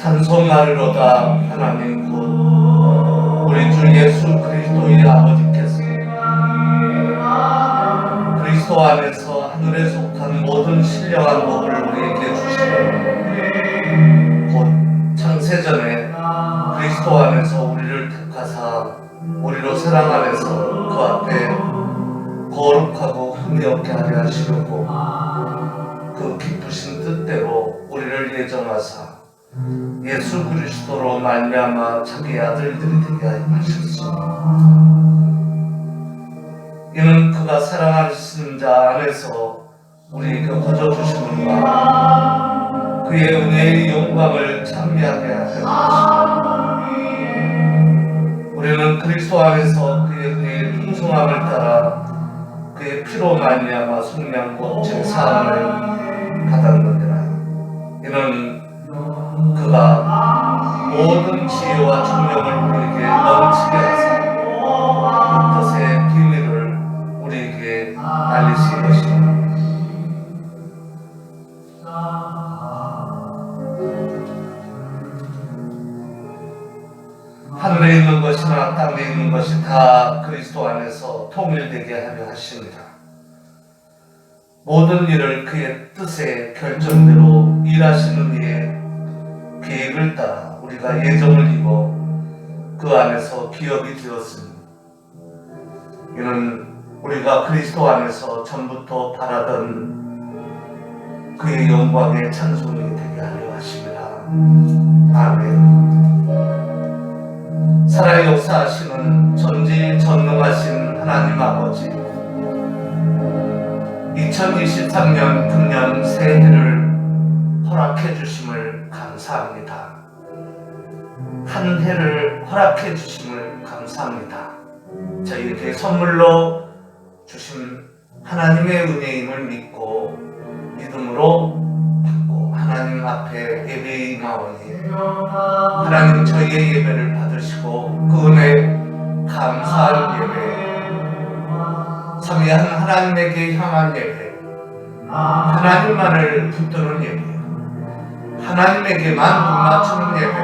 찬송하리로다. 하나님 곧 우리 주 예수 그리스도의 아버지께서 그리스도 안에서 하늘에 속한 모든 신령한 복을 우리에게 주시고 곧 창세전에 그리스도 안에서 우리를 택하사 우리로 사랑 안에서 그 앞에 거룩하고 흠이 없게 하려 하시려고 그 기쁘신 뜻대로 우리를 예정하사 예수 그리스도로 말미암아 자기의 아들들이 되게 하셨습니다. 이는 그가 사랑하시는 자 안에서 우리에게 거저 주심과 그의 은혜의 영광을 찬미하게 하려 하십니다. 우리는 그리스도 안에서 그의 은혜의 풍성함을 따라 그의 피로 말미암아 속량 곧 죄사함을 받았느니라. 이는 그가 모든 지혜와 총명을 우리에게 넘치게 하사 그 뜻의 비밀을 우리에게 알리신 것입니다. 하늘에 있는 것이나 땅에 있는 것이 다 그리스도 안에서 통일되게 하려 하십니다. 모든 일을 그의 뜻의 결정대로 일하시는 이의 계획을 따라 우리가 예정을 입어 그 안에서 기업이 되었으니 이는 우리가 그리스도 안에서 전부터 바라던 그의 영광의 찬송이 되게 하려 하십니다. 아멘. 살아 역사하시는 전지전능하신 하나님 아버지, 2023년 금년 새해를 허락해 주심을 감사합니다. 한 해를 허락해 주심을 감사합니다. 저희에게 선물로 주신 하나님의 은혜임을 믿고 믿음으로 받고 하나님 앞에 예배에 임하오니 하나님 저희의 예배를 받으시고 그 은혜 감사할 예배, 삼위한 하나님에게 향한 예배, 하나님만을 붙드는 예배, 하나님에게만 눈 맞추는 예배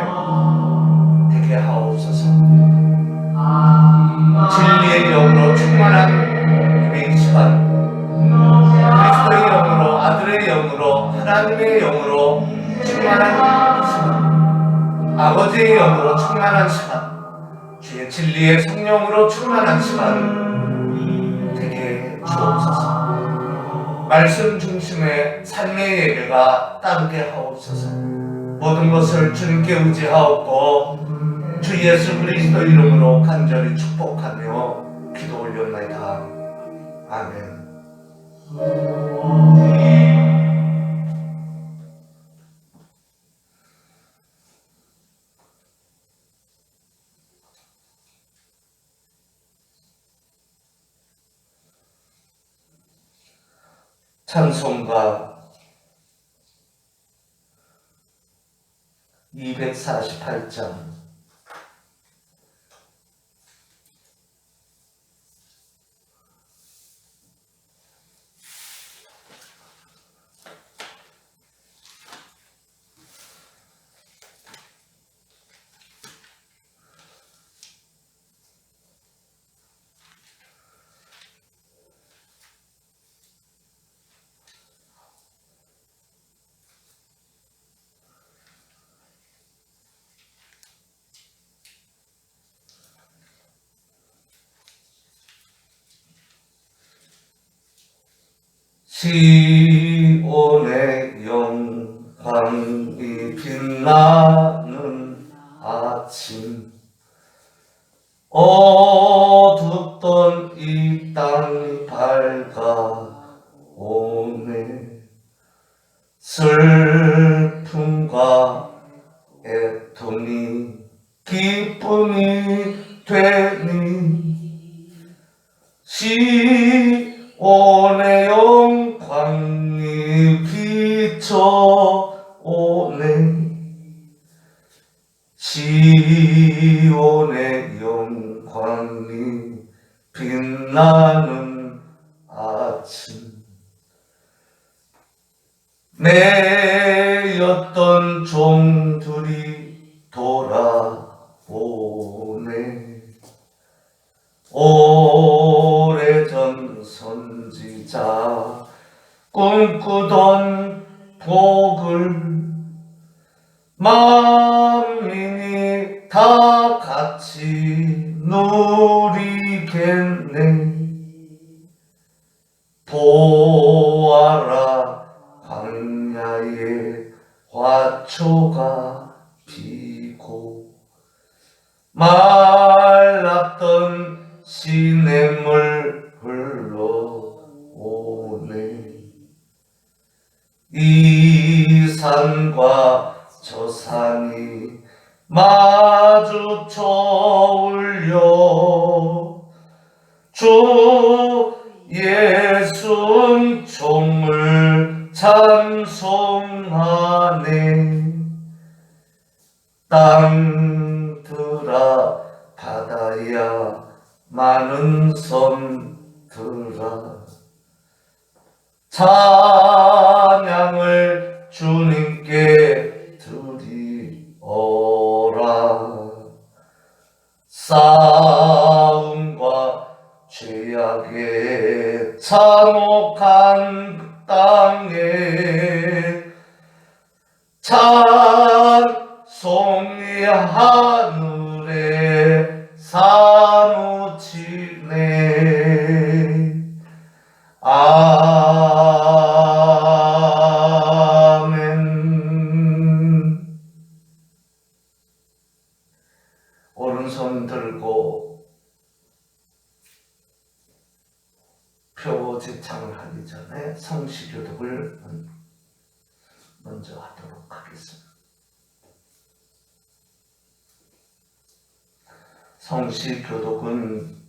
되게 하옵소서. 진리의 영으로 충만한 예배의 시간, 그리스도의 영으로, 아들의 영으로, 하나님의 영으로 충만한 시간, 아버지의 영으로 충만한 시간, 주의 진리의 성령으로 충만한 시간 되게 주옵소서. 말씀 중심의 삶의 예배가 따르게 하옵소서. 모든 것을 주님께 의지하옵고 주 예수 그리스도 이름으로 간절히 축복하며 기도 올렸나이다. 아멘. 찬송가 248장 시온의 영광이 빛나는 아침 어둡던 이 땅이 밝아오네 슬픔과 애통이 기쁨이 되니 시온의 영광이 비춰오네 시온의 영광이 빛나는 아침 매였던 종들이 돌아오네 오래전 선지자 꿈꾸던 복을 만민이 다 같이 누리겠네 보아라 광야에 화초가 피고 말랐던 시냇물 흘러오네 이 산과 저 산이 마주쳐 울려 주 예수는 종을 찬송하네 땅들아 바다야 많은 섬들아 찬양을 주님께 드리어라 싸움과 죄악의 참혹한 땅에 찬송이 하늘에 사무치네 아멘 오른손 들고 표지창을 하기 전에 성시교독을 먼저 하도록 하겠습니다. 성시교독은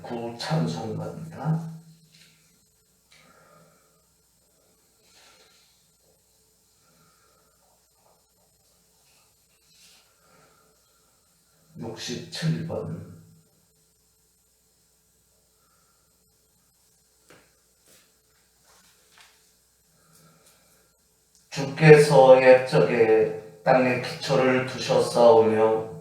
구찬송가입니다. (67번) 주께서 옛적에 땅에 기초를 두셨사오며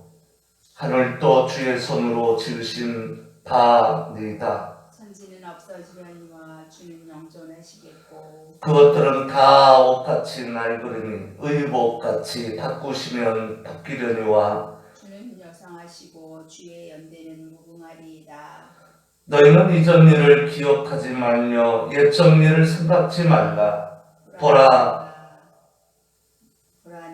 하늘도 주의 손으로 지으신 바니이다. 천지는 없어지려니와 주는 영존하시겠고 그것들은 다 옷같이 낡으리니 의복같이 바꾸시면 바뀌려니와 주는 여상하시고 주의 연대는 무궁하리이다. 너희는 이전 일을 기억하지 말며 옛적 일을 생각지 말라. 보라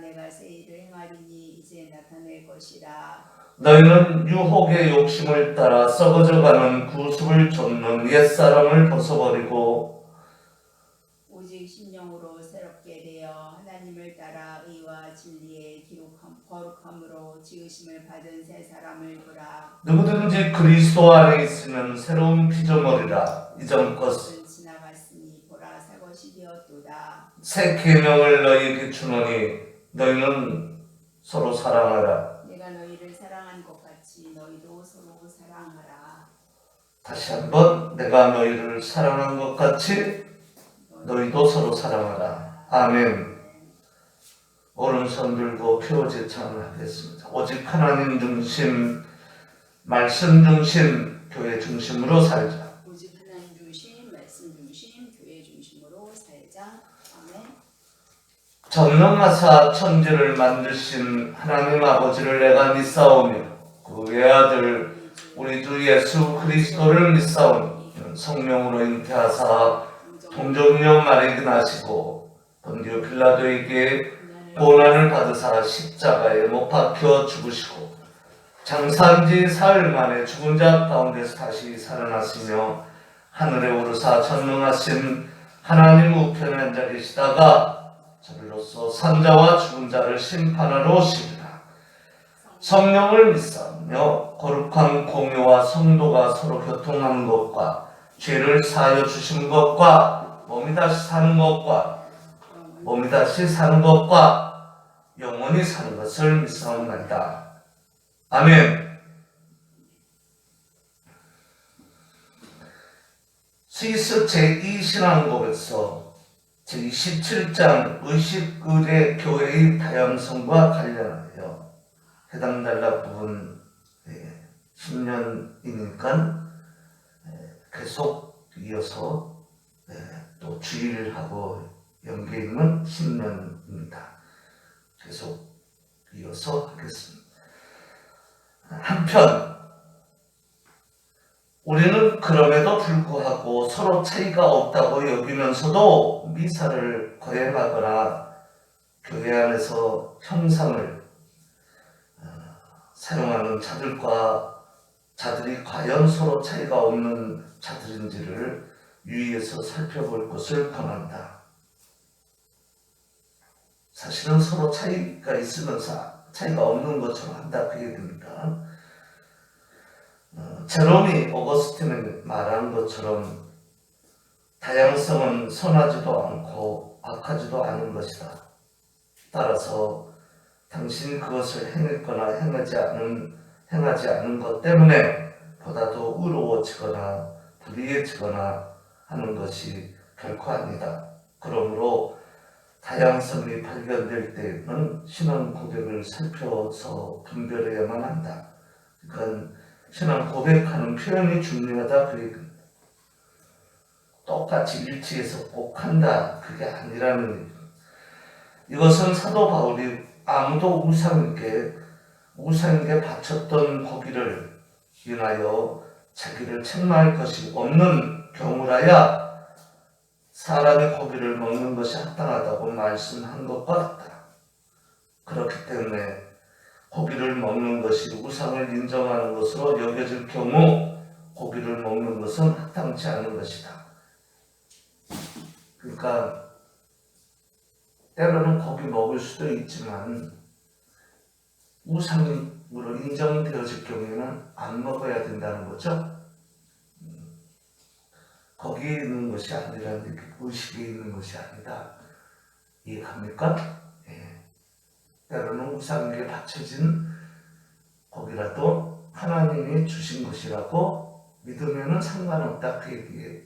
내가 새 일을 행하리니 이제 나타낼 것이라. 너희는 유혹의 욕심을 따라 썩어져가는 구습을 좇는 옛사람을 벗어버리고 오직 심령으로 새롭게 되어 하나님을 따라 의와 진리의 거룩함으로 지으심을 받은 새 사람을 보라. 누구든지 그리스도 안에 있으면 새로운 피조물이라 이전 것은 지나갔으니 말하니 보라 새 것이 되었도다. 새 계명을 너희에게 주노니 너희는 서로 사랑하라. 내가 너희를 사랑한 것 같이 너희도 서로 사랑하라. 다시 한번 내가 너희를 사랑한 것 같이 너희도 서로 사랑하라. 아멘. 오른손 들고 표제 찬양하겠습니다. 오직 하나님 중심, 말씀 중심, 교회 중심으로 살자. 오직 하나님 중심, 말씀 중심, 교회 중심으로 살자. 아멘. 전능하사 천지를 만드신 하나님 아버지를 내가 믿사오며 그 외아들 우리 주 예수 그리스도를 믿사오니 성령으로 잉태하사 동정녀 마리아에게 나시고 본디오 빌라도에게 고난을 받으사 십자가에 못 박혀 죽으시고 장사한 지 사흘 만에 죽은 자 가운데서 다시 살아나시며 하늘에 오르사 전능하신 하나님 우편에 앉아 계시다가 저리로서 산자와 죽은 자를 심판하러 오시리라. 성령을 믿사오며 거룩한 공유와 성도가 서로 교통하는 것과 죄를 사하여 주신 것과 몸이 다시 사는 것과 영원히 사는 것을 믿사옵나이다. 아멘. 스위스 제2신앙국에서 제27장 의식 의례 교회의 다양성과 관련하여 해당 단락 부분 10년이니까 계속 이어서 또 주일하고 연계임은 10년입니다. 계속 이어서 하겠습니다. 한편 우리는 그럼에도 불구하고 서로 차이가 없다고 여기면서도 미사를 거행하거나 교회 안에서 형상을 사용하는 자들이 과연 서로 차이가 없는 자들인지를 유의해서 살펴볼 것을 권한다. 사실은 서로 차이가 있으면서 차이가 없는 것처럼 한다 그 얘기입니다. 제롬이 오거스틴이 말한 것처럼 다양성은 선하지도 않고 악하지도 않은 것이다. 따라서 당신이 그것을 행했거나 행하지 않은 것 때문에 보다도 의로워지거나 불의해지거나 하는 것이 결코 아니다. 그러므로 다양성이 발견될 때는 신앙 고백을 살펴서 분별해야만 한다. 그러니까 신앙 고백하는 표현이 중요하다 그 얘기입니다. 똑같이 일치해서 꼭 한다 그게 아니라는 얘기입니다. 이것은 사도 바울이 아무도 우상에게 바쳤던 고기를 인하여 자기를 책망할 것이 없는 경우라야 사람의 고기를 먹는 것이 합당하다고 말씀한 것과 같다. 그렇기 때문에 고기를 먹는 것이 우상을 인정하는 것으로 여겨질 경우 고기를 먹는 것은 합당치 않은 것이다. 그러니까 때로는 고기 먹을 수도 있지만 우상으로 인정되어질 경우에는 안 먹어야 된다는 거죠. 거기에 있는 것이 아니라는 게 의식에 있는 것이 아니다. 이해합니까? 때로는 우상에게 바쳐진 고기라도 하나님이 주신 것이라고 믿으면 상관없다 그 얘기예요.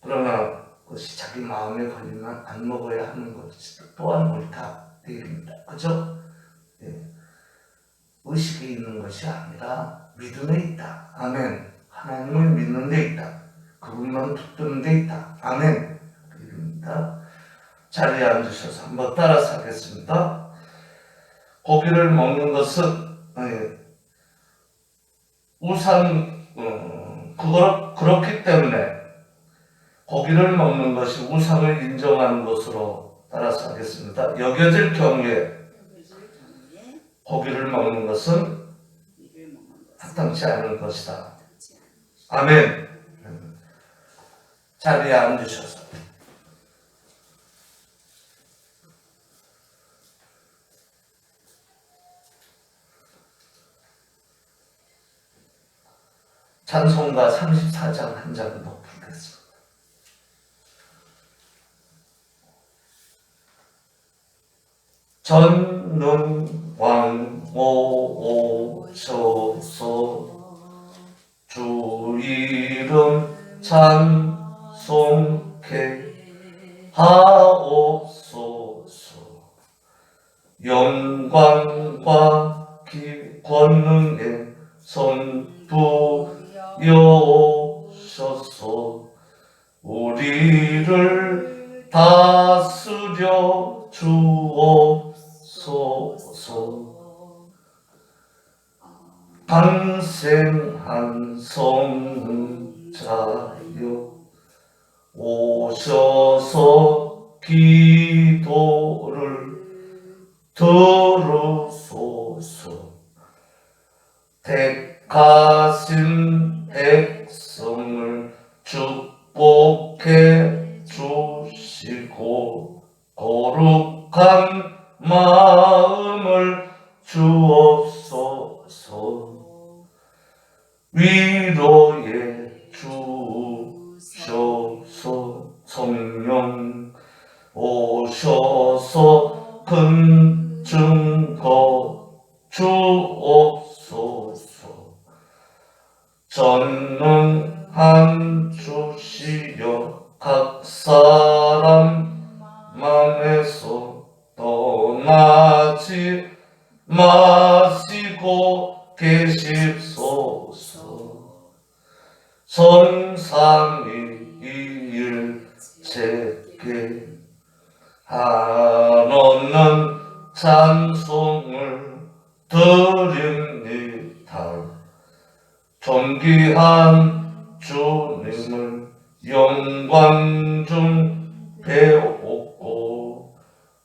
그러나 그것이 자기 마음에 걸리면 안 먹어야 하는 것이 또한 옳다 그 얘기입니다. 그죠? 의식에 있는 것이 아니라 믿음에 있다. 아멘. 하나님을 믿는 데 있다. 그분만 붙드는 데 있다. 아멘. 그 얘기입니다. 자리에 앉으셔서 한번 따라서 하겠습니다. 고기를 먹는 것은 그렇기 때문에 고기를 먹는 것이 우상을 인정하는 것으로 따라서 하겠습니다. 여겨질 경우에 고기를 먹는 것은 합당치 않은 것이다. 아멘. 자리에 앉으셔서 찬송가 34장 한 장도 부르겠습니다. 전능왕 오셔서 주 이름 찬송케 하옵소서. 영광과 권능에 선부여오셔서 우리를 다스려 주옵소서. 강생한 성자여 오셔서 기도를 들으소서. 택하신 백성을 축복해 주시고 거룩한 마음을 주옵소서. 위로해 주셔서 성령 오셔서 큰 증거 주옵소서. 전능한 주시여 각 사람 맘에서 떠나지 마시고 계십소서. 성삼위일체께 한없는 찬송을 드립니다. 존귀한 주님을 영광 중 배웠고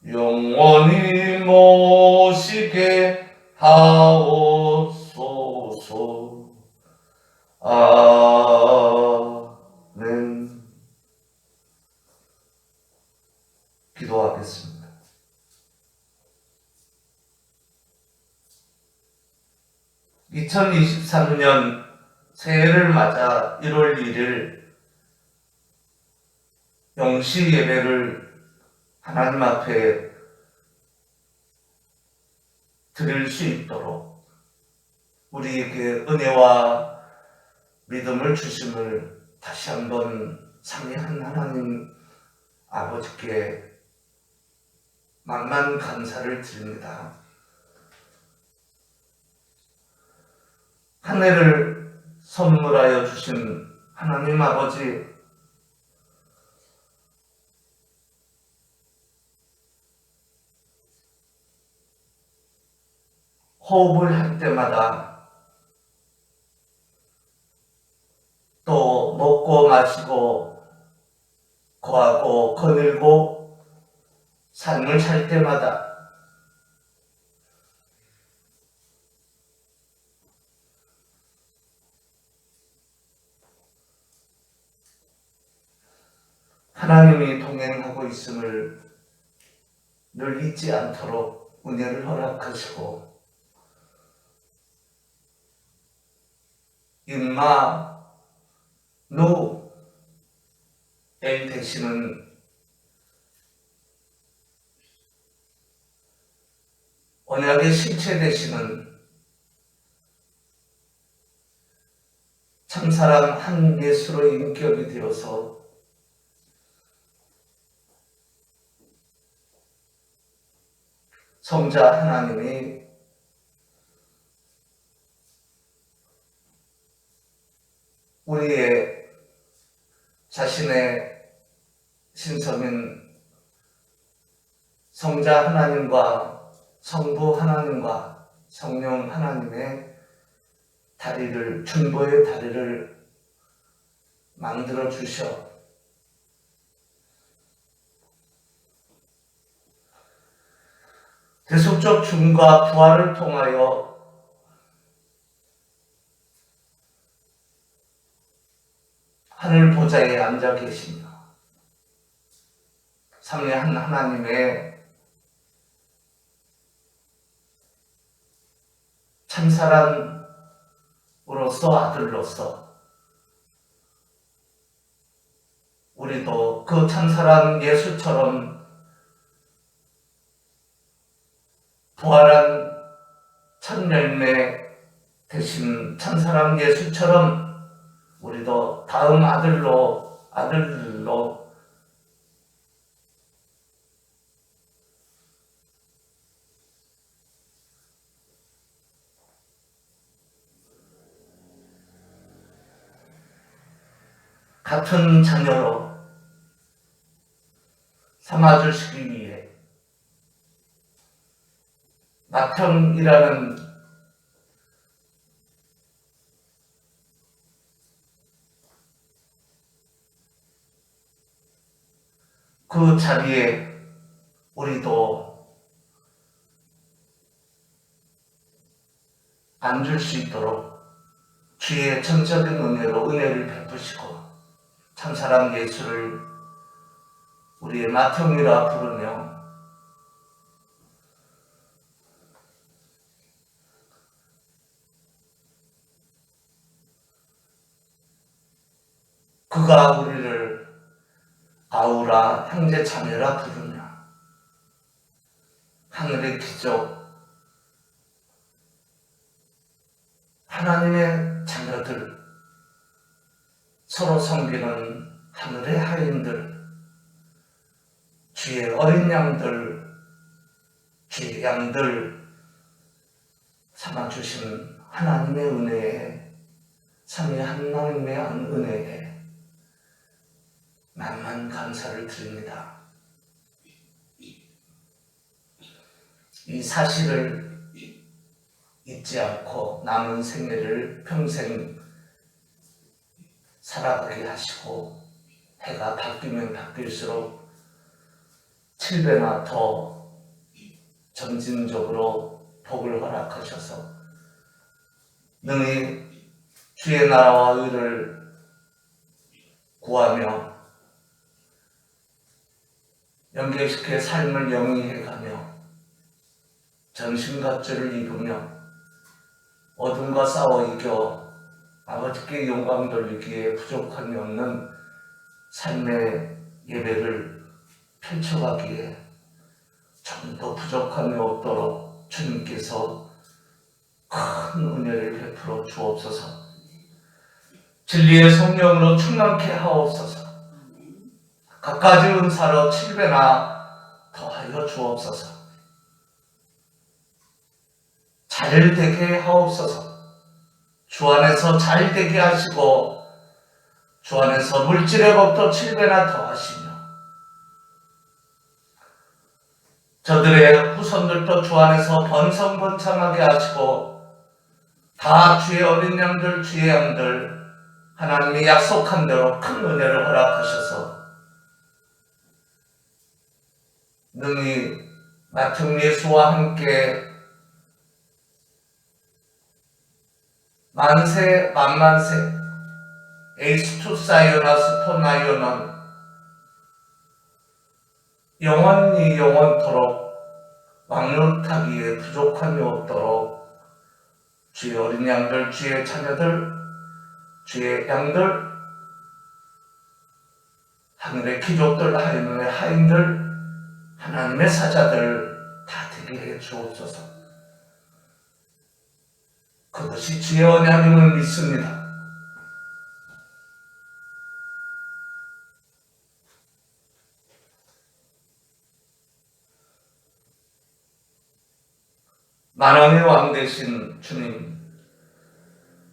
영원히 모시게 하옵소서. 아멘. 기도하겠습니다. (2023년) 새해를 맞아 1월 1일 영시 예배를 하나님 앞에 드릴 수 있도록 우리에게 은혜와 믿음을 주심을 다시 한번 삼위한 하나님 아버지께 만만 감사를 드립니다. 한 해를 선물하여 주신 하나님 아버지, 호흡을 할 때마다 또 먹고 마시고 거하고 거닐고 삶을 살 때마다 하나님이 동행하고 있음을 늘 잊지 않도록 은혜를 허락하시고 인마 누 엘 되시는 언약의 실체 되시는 참사랑 한 예수로 인격이 되어서 성자 하나님이 우리의 자신의 신성인 성자 하나님과 성부 하나님과 성령 하나님의 다리를, 중보의 다리를 만들어 주셔 대속적 죽음과 부활을 통하여 하늘 보좌에 앉아 계시며 삼위한 하나님의 참사랑으로서 아들로서 우리도 그 참사랑 예수처럼 부활한 첫 열매 대신 천사람 예수처럼 우리도 다음 아들로 같은 자녀로 삼아주시기 위해 맏형이라는 그 자리에 우리도 앉을 수 있도록 주의 전적인 은혜로 은혜를 베푸시고 참사랑 예수를 우리의 맏형이라 부르며 그가 우리를 아우라 형제 자매라 부르며 하늘의 기적 하나님의 자녀들 서로 섬기는 하늘의 하인들 주의 어린 양들 주의 양들 삼아주신 하나님의 은혜에 삼위 하나님의 은혜에 만만 감사를 드립니다. 이 사실을 잊지 않고 남은 생애를 평생 살아가게 하시고 해가 바뀌면 바뀔수록 7배나 더 점진적으로 복을 허락하셔서 능히 주의 나라와 의를 구하며 연결시켜 삶을 영위해가며 전신갑주를 입으며 어둠과 싸워 이겨 아버지께 영광 돌리기에 부족함이 없는 삶의 예배를 펼쳐가기에 좀 더 부족함이 없도록 주님께서 큰 은혜를 베풀어 주옵소서. 진리의 성령으로 충만케 하옵소서. 갖가지 은사로 7배나 더하여 주옵소서. 잘 되게 하옵소서. 주 안에서 잘 되게 하시고 주 안에서 물질의 법도 7배나 더하시며 저들의 후손들도 주 안에서 번성번창하게 하시고 다 주의 어린 양들 주의 양들 하나님이 약속한 대로 큰 은혜를 허락하셔서 능히 맏형 예수와 함께 만세 만만세 에이스투 사이오나 스포나이오는 영원히 영원토록 왕노릇하기에 부족함이 없도록 주의 어린 양들 주의 자녀들 주의 양들 하늘의 귀족들 하늘의 하인들 하나님의 사자들 다 되게 해 주옵소서. 그것이 주의 언약임을 믿습니다. 만왕의 왕 되신 주님,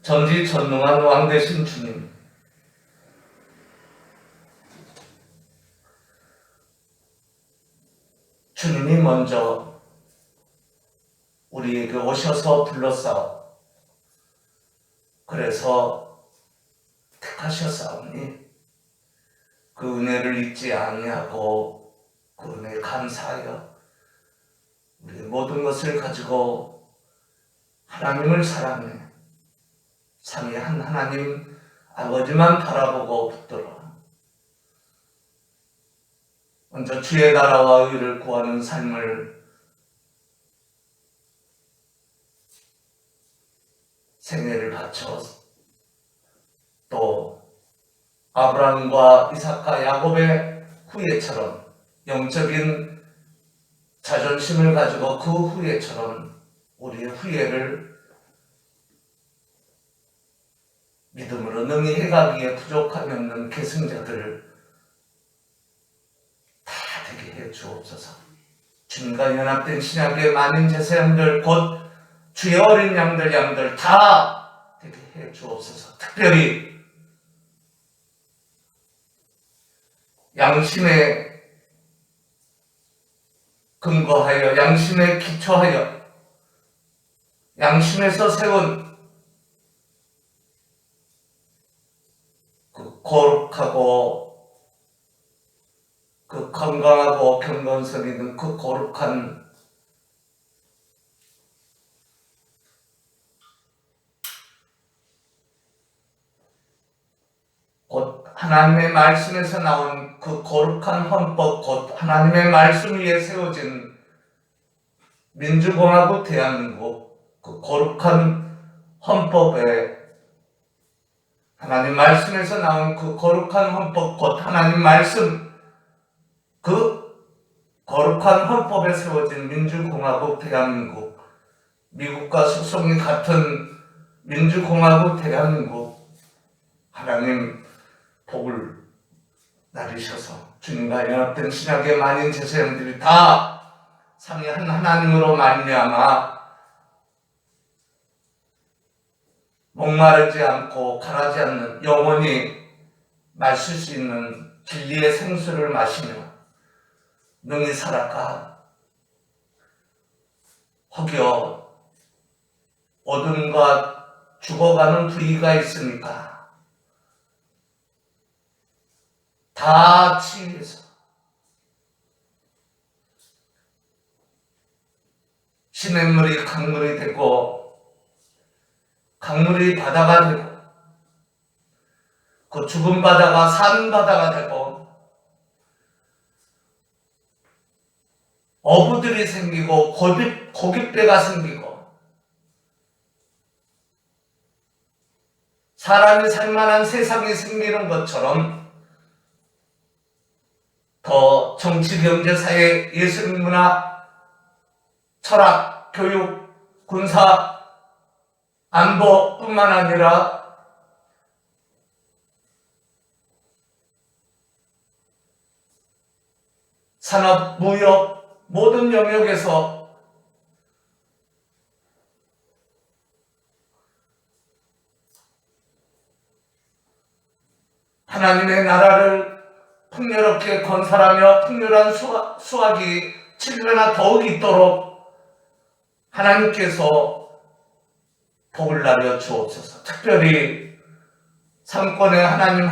전지전능한 왕 되신 주님, 주님이 먼저 우리에게 오셔서 불러싸오. 그래서 택하셨사오니 그 은혜를 잊지 아니하고 그 은혜에 감사하여 우리 모든 것을 가지고 하나님을 사랑해 삼위한 하나님 아버지만 바라보고 붙들어 먼저 주의 나라와 의를 구하는 삶을 생애를 바쳐 또 아브라함과 이삭과 야곱의 후예처럼 영적인 자존심을 가지고 그 후회처럼 우리의 후회를 믿음으로 능히 해가기에 부족함이 없는 계승자들을 다 되게 해 주옵소서. 주님과 연합된 신약의 많은 제사장들 곧 주의 어린 양들 다 되게 해 주옵소서. 특별히 양심에 근거하여 양심에 기초하여 양심에서 세운 그 거룩하고 그 건강하고 경건성 있는 그 거룩한 곧 하나님의 말씀에서 나온 그 거룩한 헌법 곧 하나님의 말씀 위에 세워진 민주공화국 대한민국 그 거룩한 헌법에 하나님 말씀에서 나온 그 거룩한 헌법 곧 하나님 말씀 그 거룩한 헌법에 세워진 민주공화국 대한민국 미국과 소속이 같은 민주공화국 대한민국 하나님 복을 나리셔서 주님과 연합된 신약의 많은 제사장들이 다 삼위한 하나님으로 말미암아 목마르지 않고 가라지 않는 영원히 마실 수 있는 진리의 생수를 마시며 능히 살아가 혹여 어둠과 죽어가는 부위가 있으니까 다 치유해서 시냇물이 강물이 되고 강물이 바다가 되고 그 죽은 바다가 산 바다가 되고 어부들이 생기고 고깃배가 생기고 사람이 살만한 세상이 생기는 것처럼 더 정치, 경제, 사회, 예술, 문화, 철학, 교육, 군사, 안보뿐만 아니라 산업, 무역 모든 영역에서 하나님의 나라를 풍요롭게 건설하며 풍요한 수확이 7배나 더욱 있도록 하나님께서 복을 나려 주옵소서. 특별히 삼권에 하나님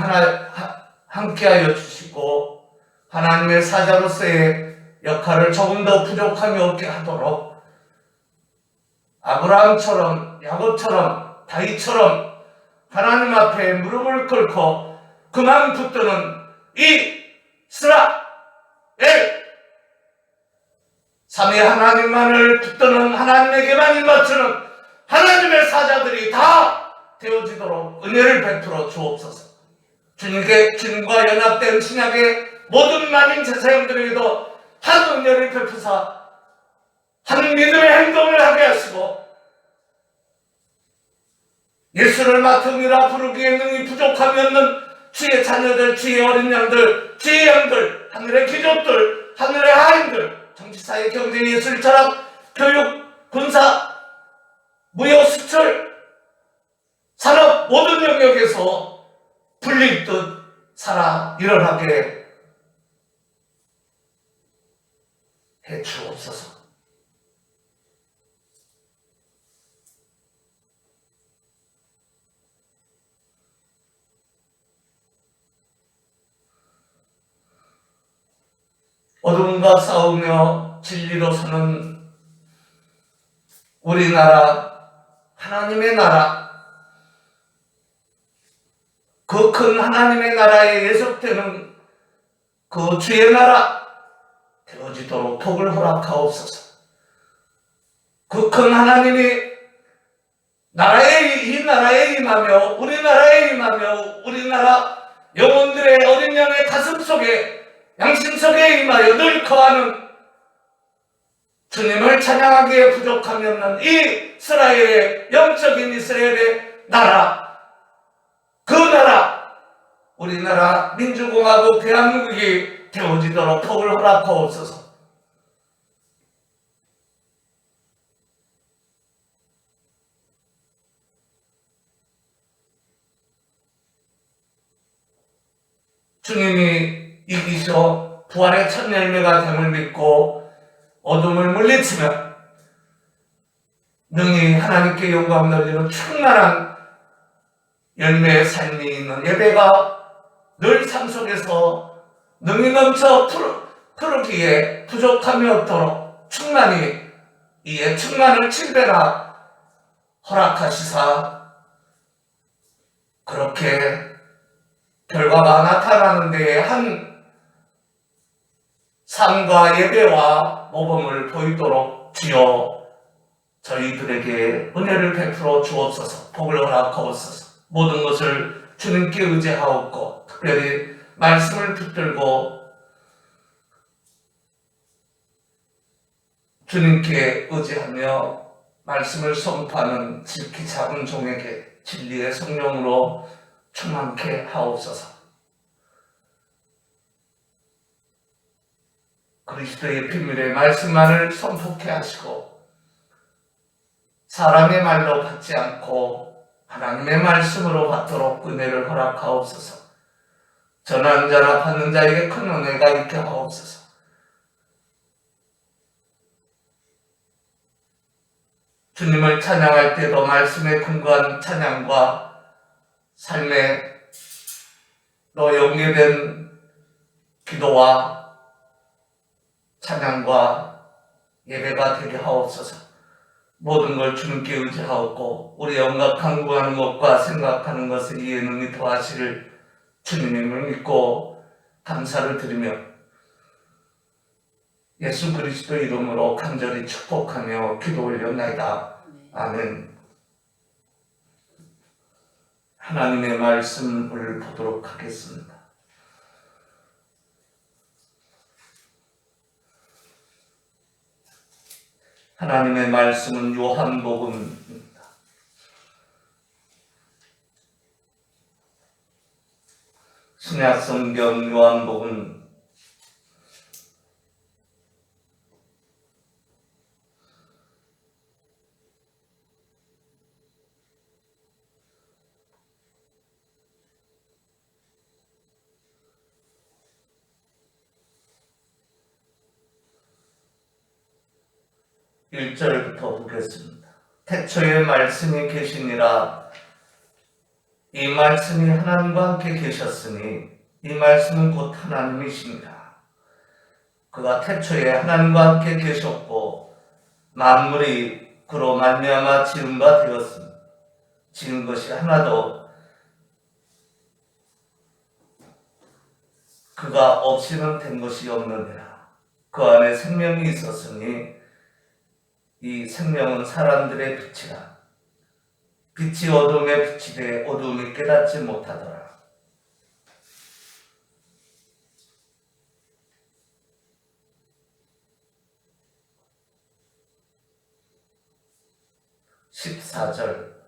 함께하여 주시고 하나님의 사자로서의 역할을 조금 더 부족함이 없게 하도록 아브라함처럼 야곱처럼 다윗처럼 하나님 앞에 무릎을 꿇고 그만 붙드는 이스라엘 삼위 하나님만을 붙드는 하나님에게만 입맞추는 하나님의 사자들이 다 되어지도록 은혜를 베풀어 주옵소서. 주님과 연합된 신약의 모든 만인 제사장들에게도 한 은혜를 베푸사 한 믿음의 행동을 하게 하시고 예수를 맡음이라 부르기에 능히 부족함이 없는 주의 자녀들, 주의 어린 양들, 주의 양들, 하늘의 귀족들, 하늘의 하인들, 정치사회, 경제, 예술, 철학, 교육, 군사, 무역, 수출, 산업 모든 영역에서 불리듯 살아 일어나게 해 주옵소서. 어둠과 싸우며 진리로 사는 우리나라, 하나님의 나라, 그 큰 하나님의 나라에 예속되는 그 주의 나라 되어지도록 복을 허락하옵소서. 그 큰 하나님이 이 나라에 임하며 우리나라에 임하며 우리나라 영혼들의 어린 양의 가슴 속에 양심 속에 임하여 늘 거하는 주님을 찬양하기에 부족함이 없는 이 이스라엘의 영적인 이스라엘의 나라, 그 나라, 우리나라 민주공화국 대한민국이 되어지도록 복을 허락하옵소서. 주님이 이기셔 부활의 첫 열매가 됨을 믿고 어둠을 물리치며 능히 하나님께 영광 돌리는 충만한 열매의 삶이 있는 예배가 늘 삶 속에서 능히 넘쳐 흐르기에 부족함이 없도록 충만히 이에 충만을 7배나 허락하시사 그렇게 결과가 나타나는 데에 한 삶과 예배와 모범을 보이도록 주여 저희들에게 은혜를 베풀어 주옵소서. 복을 허락하옵소서. 모든 것을 주님께 의지하옵고 특별히 말씀을 붙들고 주님께 의지하며 말씀을 선포하는 지극히 작은 종에게 진리의 성령으로 충만케 하옵소서. 그리스도의 비밀의 말씀만을 선포케 하시고 사람의 말로 받지 않고 하나님의 말씀으로 받도록 은혜를 허락하옵소서. 전하는 자나 받는 자에게 큰 은혜가 있게 하옵소서. 주님을 찬양할 때도 말씀에 근거한 찬양과 삶에 연계된 기도와 찬양과 예배가 되게 하옵소서. 모든 걸 주님께 의지하옵고 우리 온갖 간구하는 것과 생각하는 것을 이해 능히 더하시를 주님을 믿고 감사를 드리며 예수 그리스도 이름으로 간절히 축복하며 기도 올렸나이다. 아멘. 하나님의 말씀을 보도록 하겠습니다. 하나님의 말씀은 요한복음입니다. 신약성경 요한복음 1절부터 보겠습니다. 태초에 말씀이 계시니라. 이 말씀이 하나님과 함께 계셨으니 이 말씀은 곧 하나님이시니라. 그가 태초에 하나님과 함께 계셨고 만물이 그로 말미암아 지은 바 되었으니 지은 것이 하나도 그가 없이는 된 것이 없느니라. 그 안에 생명이 있었으니 이 생명은 사람들의 빛이라. 빛이 어둠에 비치되 어둠이 깨닫지 못하더라. (14절)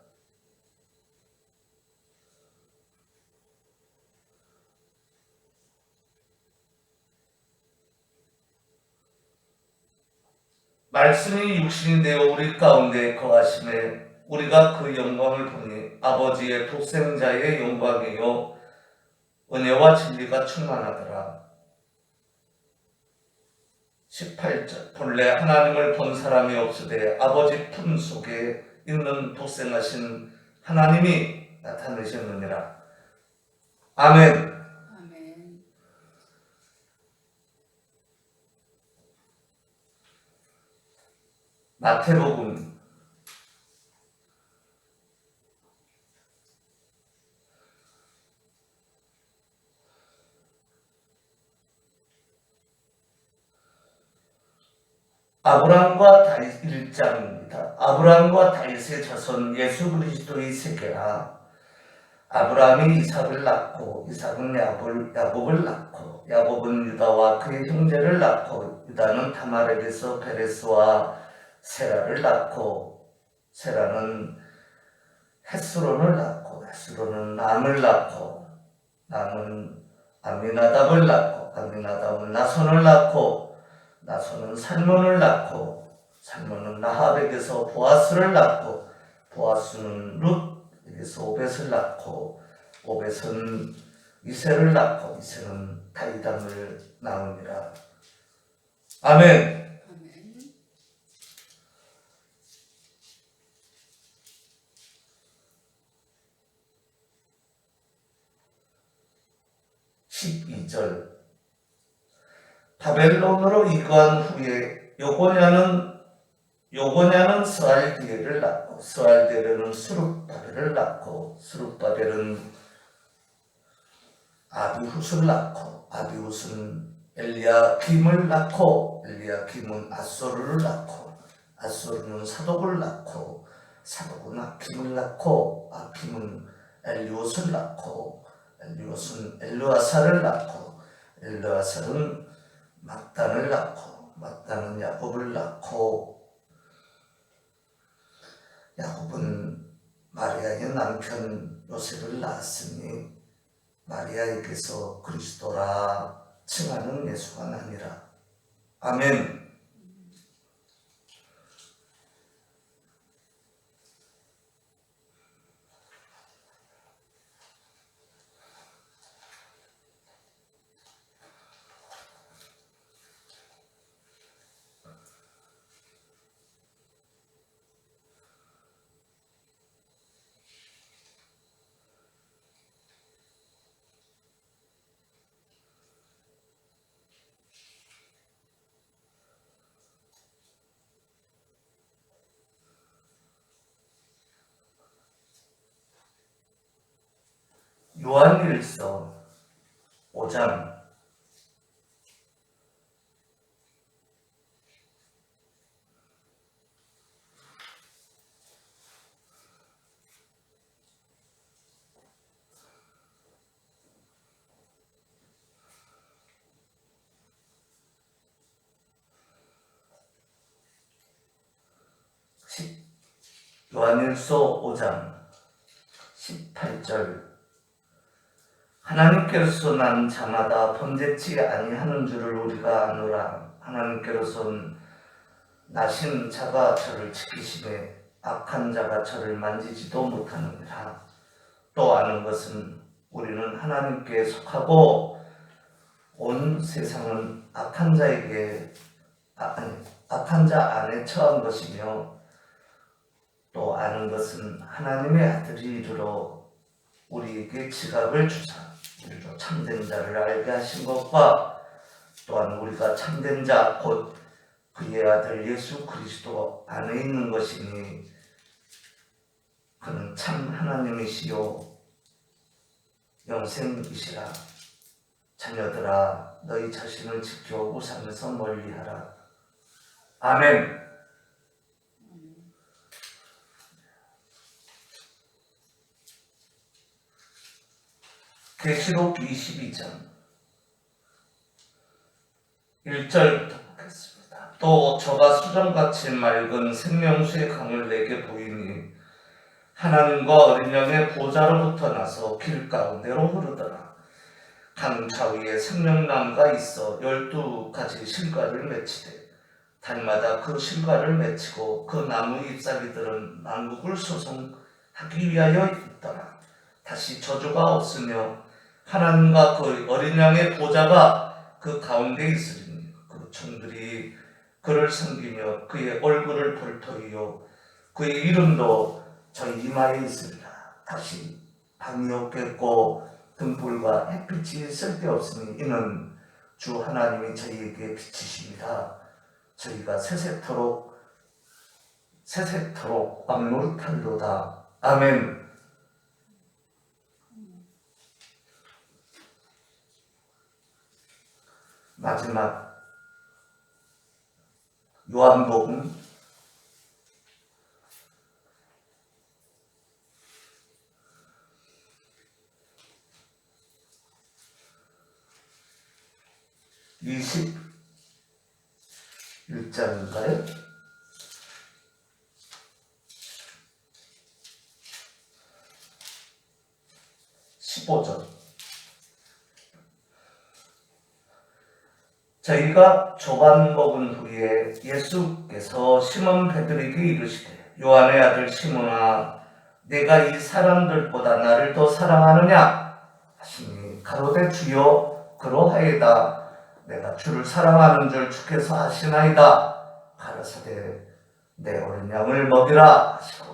말씀이 육신이 되어 우리 가운데 거하심에 우리가 그 영광을 보니 아버지의 독생자의 영광이요 은혜와 진리가 충만하더라. 18절 본래 하나님을 본 사람이 없으되 아버지 품 속에 있는 독생하신 하나님이 나타내셨느니라. 아멘. 마태복음 1장입니다. 아브라함과 다윗의 자손 예수 그리스도의 세계라. 아브라함이 이삭을 낳고 이삭은 야곱을 낳고 야곱은 유다와 그의 형제를 낳고 유다는 다말에게서 베레스와 세라를 낳고 세라는 헤스론을 낳고 헤스론은 람을 낳고 람은 아미나답을 낳고 아미나답은 나손을 낳고 나손은 살몬을 낳고 살몬은 라합에게서 보아스를 낳고 보아스는 룻에게서 오벳을 낳고 오벳은 이새를 낳고 이새는 다이담을 낳으니라. 아멘. 아멘. 12절 바벨론으로 이거한 후에 요고냐는 스알디엘을 낳고 스알디엘은 수룹바벨을 낳고 수룹바벨은 아비훗을 낳고 아비훗은 엘리야김을 낳고 엘리야김은 아소르를 낳고 아소르는 사독을 낳고 사독은 아킴을 낳고 아킴은 엘리옷을 낳고 엘리옷은 엘르아사를 낳고 엘르아사는 막단을 낳고 막단은 야곱을 낳고 야곱은 마리아의 남편 요셉을 낳았으니 마리아에게서 그리스도라 칭하는 예수가 나니라. 아멘. 요한일서 5장 18절 하나님께로서 난 자마다 범죄치 아니하는 줄을 우리가 아노라. 하나님께로서는 나신 자가 저를 지키심에 악한 자가 저를 만지지도 못하느니라. 또 아는 것은 우리는 하나님께 속하고 온 세상은 악한 자 안에 처한 것이며 또 아는 것은 하나님의 아들이 이르러 우리에게 지각을 주사 우리로 참된 자를 알게 하신 것과 또한 우리가 참된 자 곧 그의 아들 예수 그리스도 안에 있는 것이니 그는 참 하나님이시요 영생이시라. 자녀들아 너희 자신을 지켜 우상에서 멀리하라. 아멘. 계시록 22장 1절부터 보겠습니다. 또 저가 수정같이 맑은 생명수의 강을 내게 보이니 하나님과 어린 양의 보좌로부터 나서 길 가운데로 흐르더라. 강 좌위에 생명나무가 있어 12가지 실과를 맺히되 달마다 그 실과를 맺히고 그 나무 잎사귀들은 만국을 소송하기 위하여 있더라. 다시 저주가 없으며 하나님과 그 어린 양의 보좌가 그 가운데 있으리니 그 종들이 그를 섬기며 그의 얼굴을 볼 터이요 그의 이름도 저희 이마에 있으리라. 다시 밤이 없겠고 등불과 햇빛이 쓸데없으니 이는 주 하나님이 저희에게 비치십니다. 저희가 세세토록 왕노릇하리로다. 아멘. 마지막 요한복음 21장인가요? 15절. 저희가 조반 먹은 후에 예수께서 시몬 베드로에게 이르시되 요한의 아들 시몬아 내가 이 사람들보다 나를 더 사랑하느냐 하시니 가로되 주여 그러하이다 내가 주를 사랑하는 줄 주께서 아시나이다 가라사대 내 어린 양을 먹이라 하시고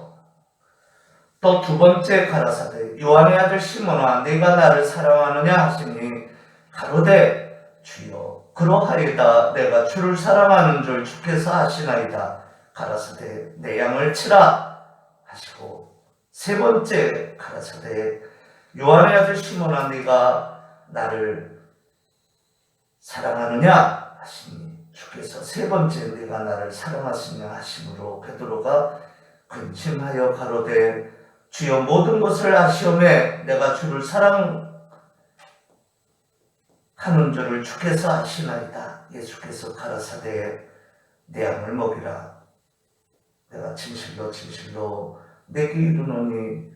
또 두 번째 가라사대 요한의 아들 시몬아 내가 나를 사랑하느냐 하시니 가로되 주여 그러하이다 내가 주를 사랑하는 줄 주께서 아시나이다 가라사대 내 양을 치라 하시고 세 번째 가라사대 요한의 아들 시몬아 네가 나를 사랑하느냐 하시니 주께서 세 번째 네가 나를 사랑하시냐 하심으로 베드로가 근심하여 가로되 주여 모든 것을 아시오매 내가 주를 사랑하는 줄을 주께서 아시나이다. 예수께서 가라사대 내 양을 먹이라. 내가 진실로 진실로 내게 이르노니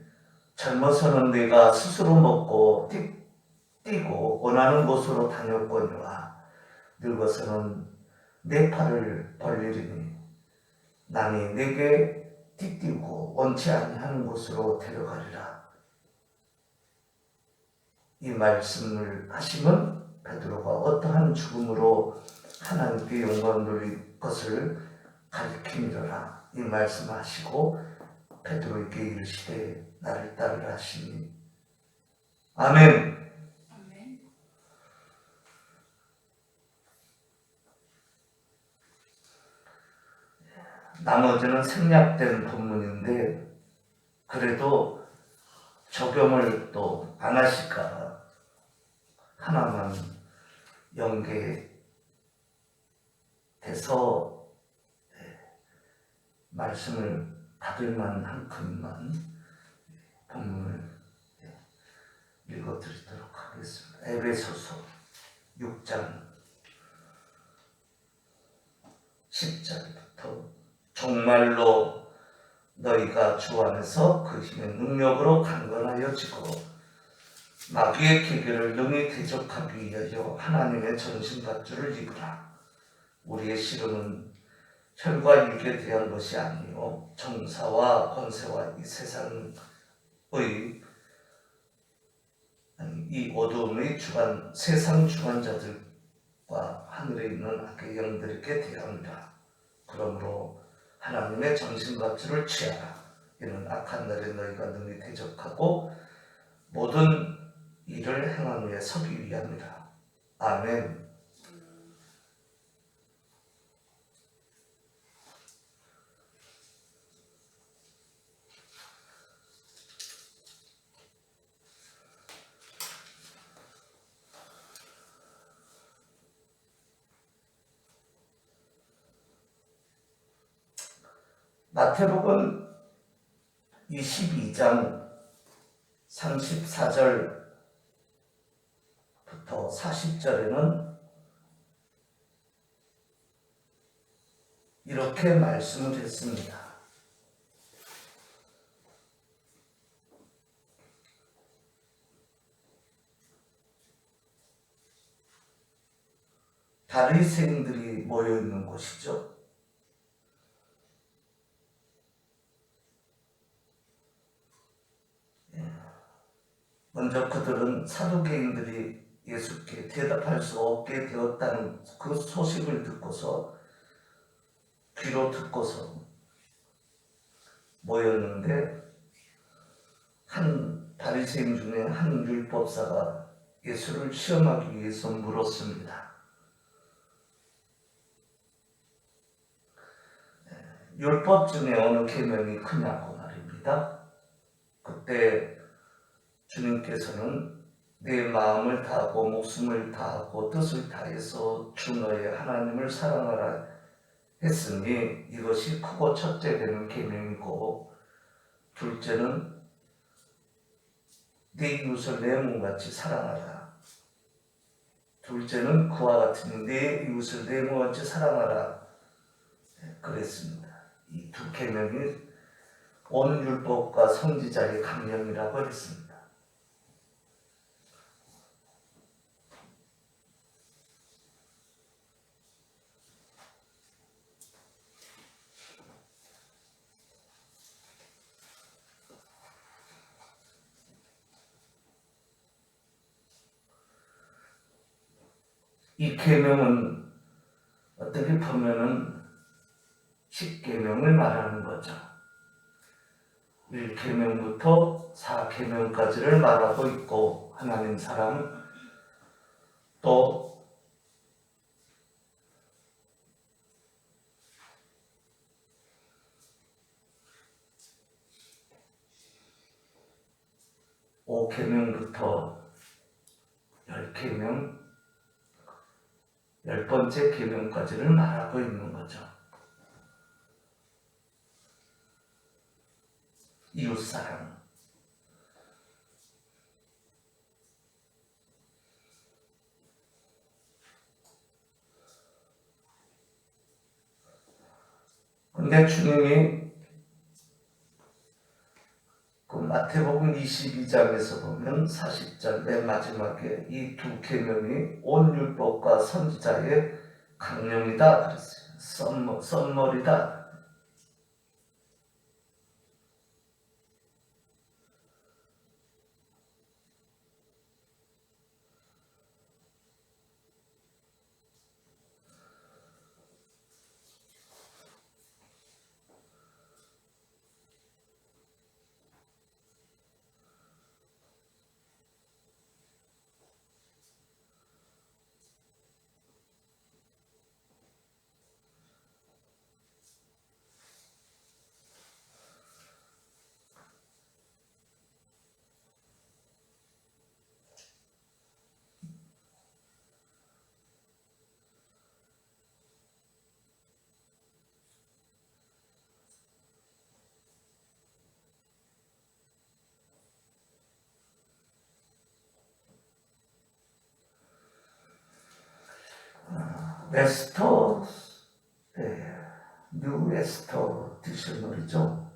젊어서는 내가 스스로 먹고 뛰고 원하는 곳으로 다녔거니와 늙어서는 내 팔을 벌리리니 남이 내게 띠띠고 원치 아니하는 곳으로 데려가리라. 이 말씀을 하시면 베드로가 어떠한 죽음으로 하나님께 영광 돌릴 것을 가리킴이라. 이 말씀을 하시고 베드로에게 이르시되 나를 따르라 하시니 아멘. 나머지는 생략된 본문인데 그래도 적용을 또 안 하실까 하나만 연계돼서 말씀을 받을 만한 것만 본문을 읽어드리도록 하겠습니다. 에베소서 6장 10절부터 정말로 너희가 주 안에서 그 힘의 능력으로 강건하여지고 마귀의 계계를 능히 대적하기 위하여 하나님의 전신갑주를 입으라. 우리의 씨름은 혈과 육에 대한 것이 아니요 정사와 권세와 이 세상의 이 어두움의 주관 세상 주관자들과 하늘에 있는 악의 영들에게 대함이라. 그러므로 하나님의 전신갑주를 취하라. 이는 악한 날에 너희가 능히 대적하고 모든 일을 행한 후에 서기 위함이라. 아멘. 마태복음 22장 34절부터 40절에는 이렇게 말씀을 했습니다. 바리새인들이 모여 있는 곳이죠. 먼저 그들은 사두개인들이 예수께 대답할 수 없게 되었다는 그 소식을 듣고서 귀로 듣고서 모였는데 한 바리새인 중에 한 율법사가 예수를 시험하기 위해서 물었습니다. 율법 중에 어느 계명이 크냐고 말입니다. 그때 주님께서는 내 마음을 다하고 목숨을 다하고 뜻을 다해서 주 너의 하나님을 사랑하라 했으니 이것이 크고 첫째 되는 계명이고 둘째는 네 이웃을 내 몸같이 사랑하라. 둘째는 그와 같으니 내 이웃을 내 몸같이 사랑하라 그랬습니다. 이 두 계명이 온 율법과 선지자의 강령이라고 했습니다. 이 계명은 어떻게 보면은 10계명을 말하는 거죠. 1계명부터 4계명까지를 말하고 있고, 하나님 사랑, 또 5계명부터 10계명, 10번째 계명까지를 말하고 있는 거죠. 이웃사랑. 근데 주님이 그 마태복음 22장에서 보면 40장 맨 마지막에 이 두 계명이 온 율법과 선지자의 강령이다 그랬어요. 썸머리다. 웨스터, 뉴 웨스터 디셔너리죠.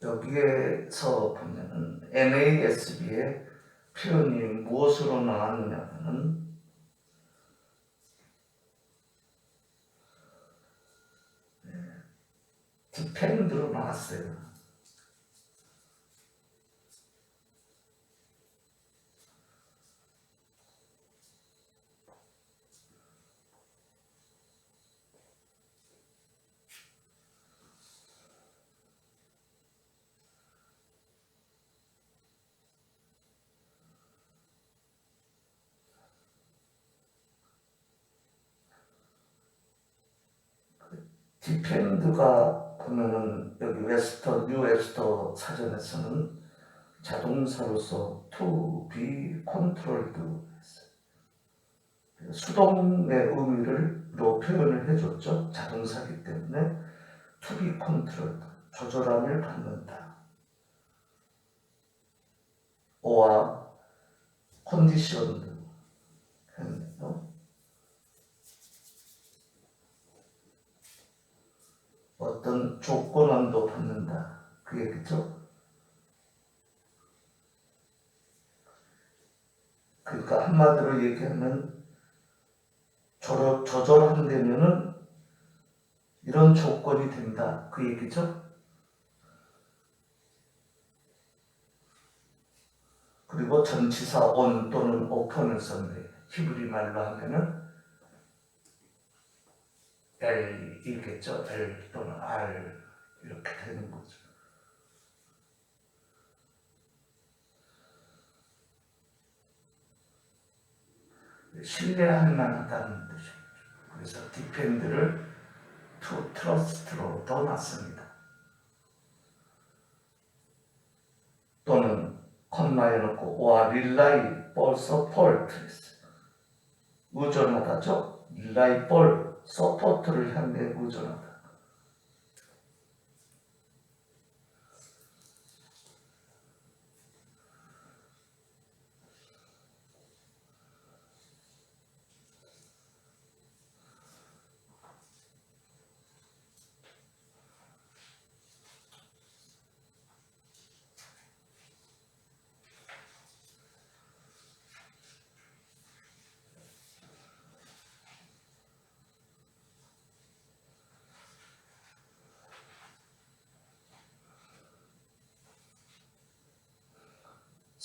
여기에서 보면은 NASB의 표현이 무엇으로 나왔느냐면은 디펜드로 나왔어요. 디펜드가 보면은 여기 웨스터, 뉴 웨스터 사전에서는 자동사로서 to be controlled 수동의 의미로 표현을 해줬죠. 자동사기 때문에 to be controlled 조절함을 받는다. or conditioned 어떤 조건함도 받는다. 그 얘기죠. 그러니까 한마디로 얘기하면 조절한다면은 이런 조건이 된다. 그 얘기죠. 그리고 전치사 on 또는 open을 썼는데 히브리 말로 하면은 L이겠죠. L 또는 R 이렇게 되는 거죠. 신뢰할 만하다는 뜻이죠. 그래서 디펜드를 to trust로 넣어놨습니다. 또는 콤마에 넣고 or reliable support 의존하다죠. reliable support를 향해 의존하다.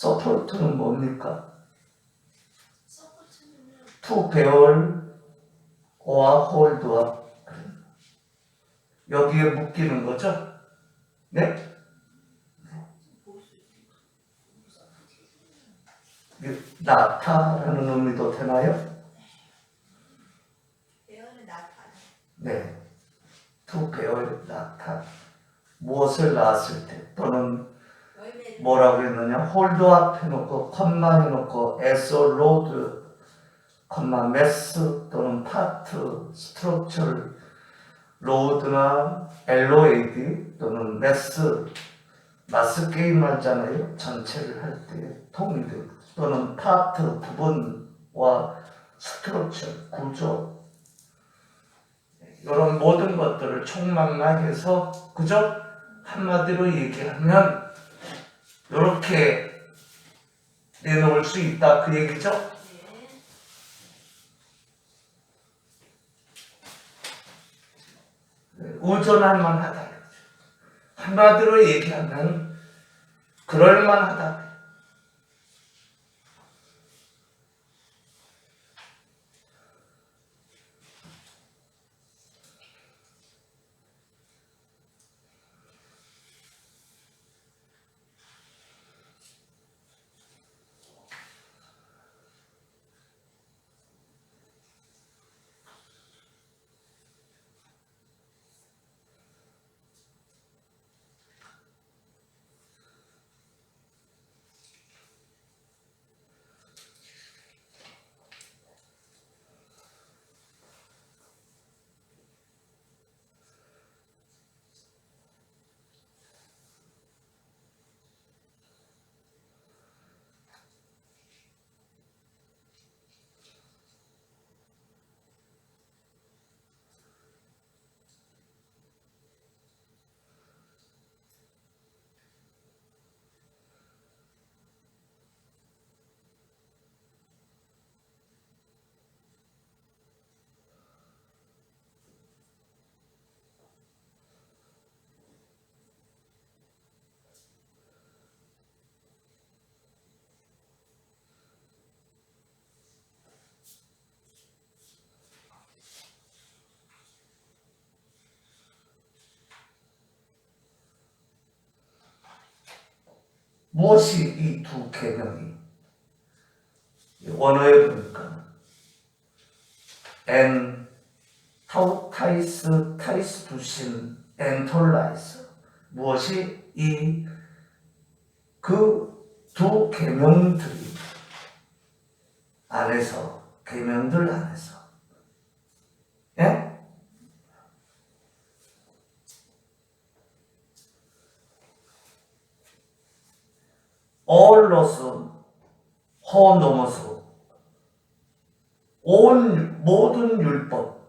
서포트는 뭡니까? to bear or hold up. 여기에 묶이는 거죠? 네? 나타라는 의미도 되나요? 배어는 나타. 네. to bear 나타. 무엇을 낳았을 때 또는 뭐라고 했느냐? hold up 해놓고 컴마 해놓고 as a load 컴마 mass 또는 part structure load나 LOAD 또는 마스 게임 하잖아요. 전체를 할 때 통일돼 또는 파트 부분과 스트럭처 구조 이런 모든 것들을 총망라해서 그죠? 한마디로 얘기하면 이렇게 내놓을 수 있다 그 얘기죠? 의존할 만하다. 한마디로 얘기하면 그럴 만하다. 무엇이 이 두 개념이 원어에 보니까 타이스 두신 엔톨라이스 무엇이 이 그 두 계명들이 안에서 계명들 안에서 예? 얼로서 허 넘어서 온 모든 율법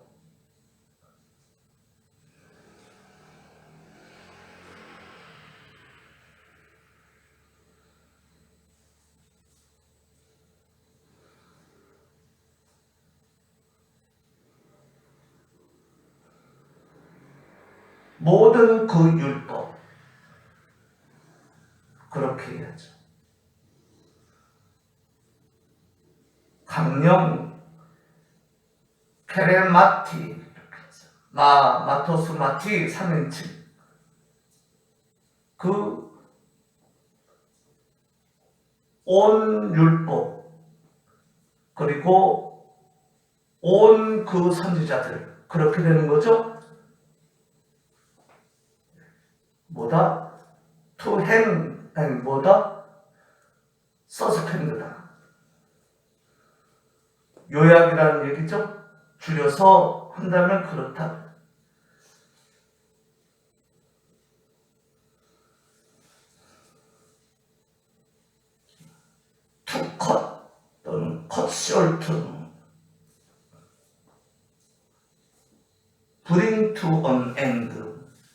모든 그 율법 그렇게 해야죠. 강령 케레마티 마토스 마티 3인칭 그 온 율법 그리고 온 그 선지자들 그렇게 되는 거죠. 뭐다? 투행 아니 뭐다? 서스펜드다. 요약이라는 얘기죠. 줄여서 한다면 그렇다. 투컷 또는 컷숄트 bring to an end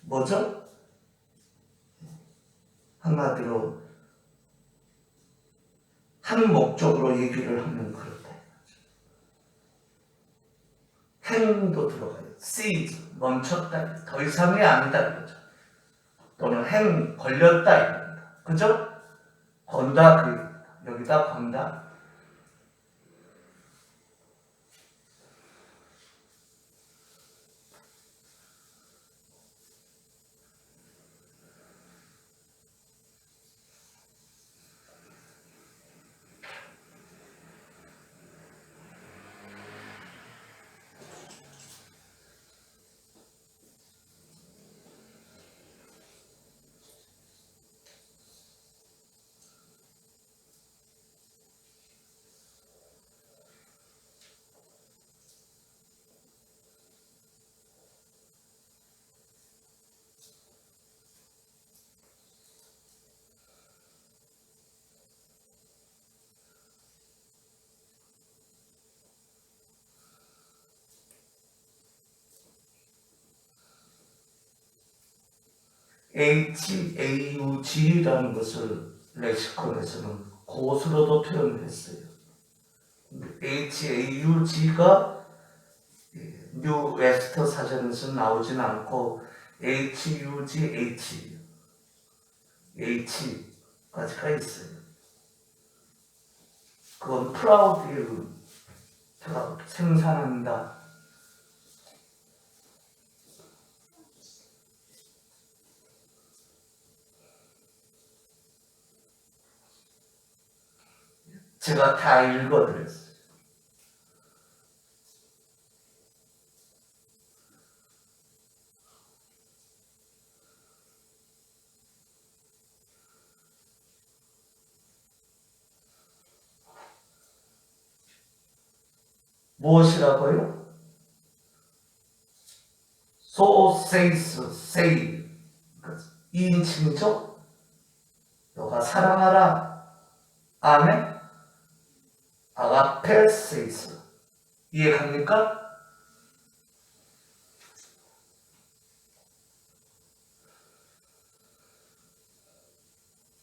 뭐죠? 한마디로 한 목적으로 얘기를 하면 그렇다. 행도 들어가요. cease 멈췄다. 더 이상이 아니다 이거죠. 또는 행 걸렸다 이겁니다. 그죠? 건다 그 여기다 건다. HAUG라는 것을 렉시콘에서는 고수로도 표현을 했어요. HAUG가 뉴 웨스터 사전에서 나오진 않고 HUGH, H까지가 있어요. 그건 프라우드예요. 생산한다. 제가 다 읽어드렸어요. 무엇이라고요? So says, say. 2인칭이죠? 너가 사랑하라. 아멘? 아가페 says. 이해갑니까?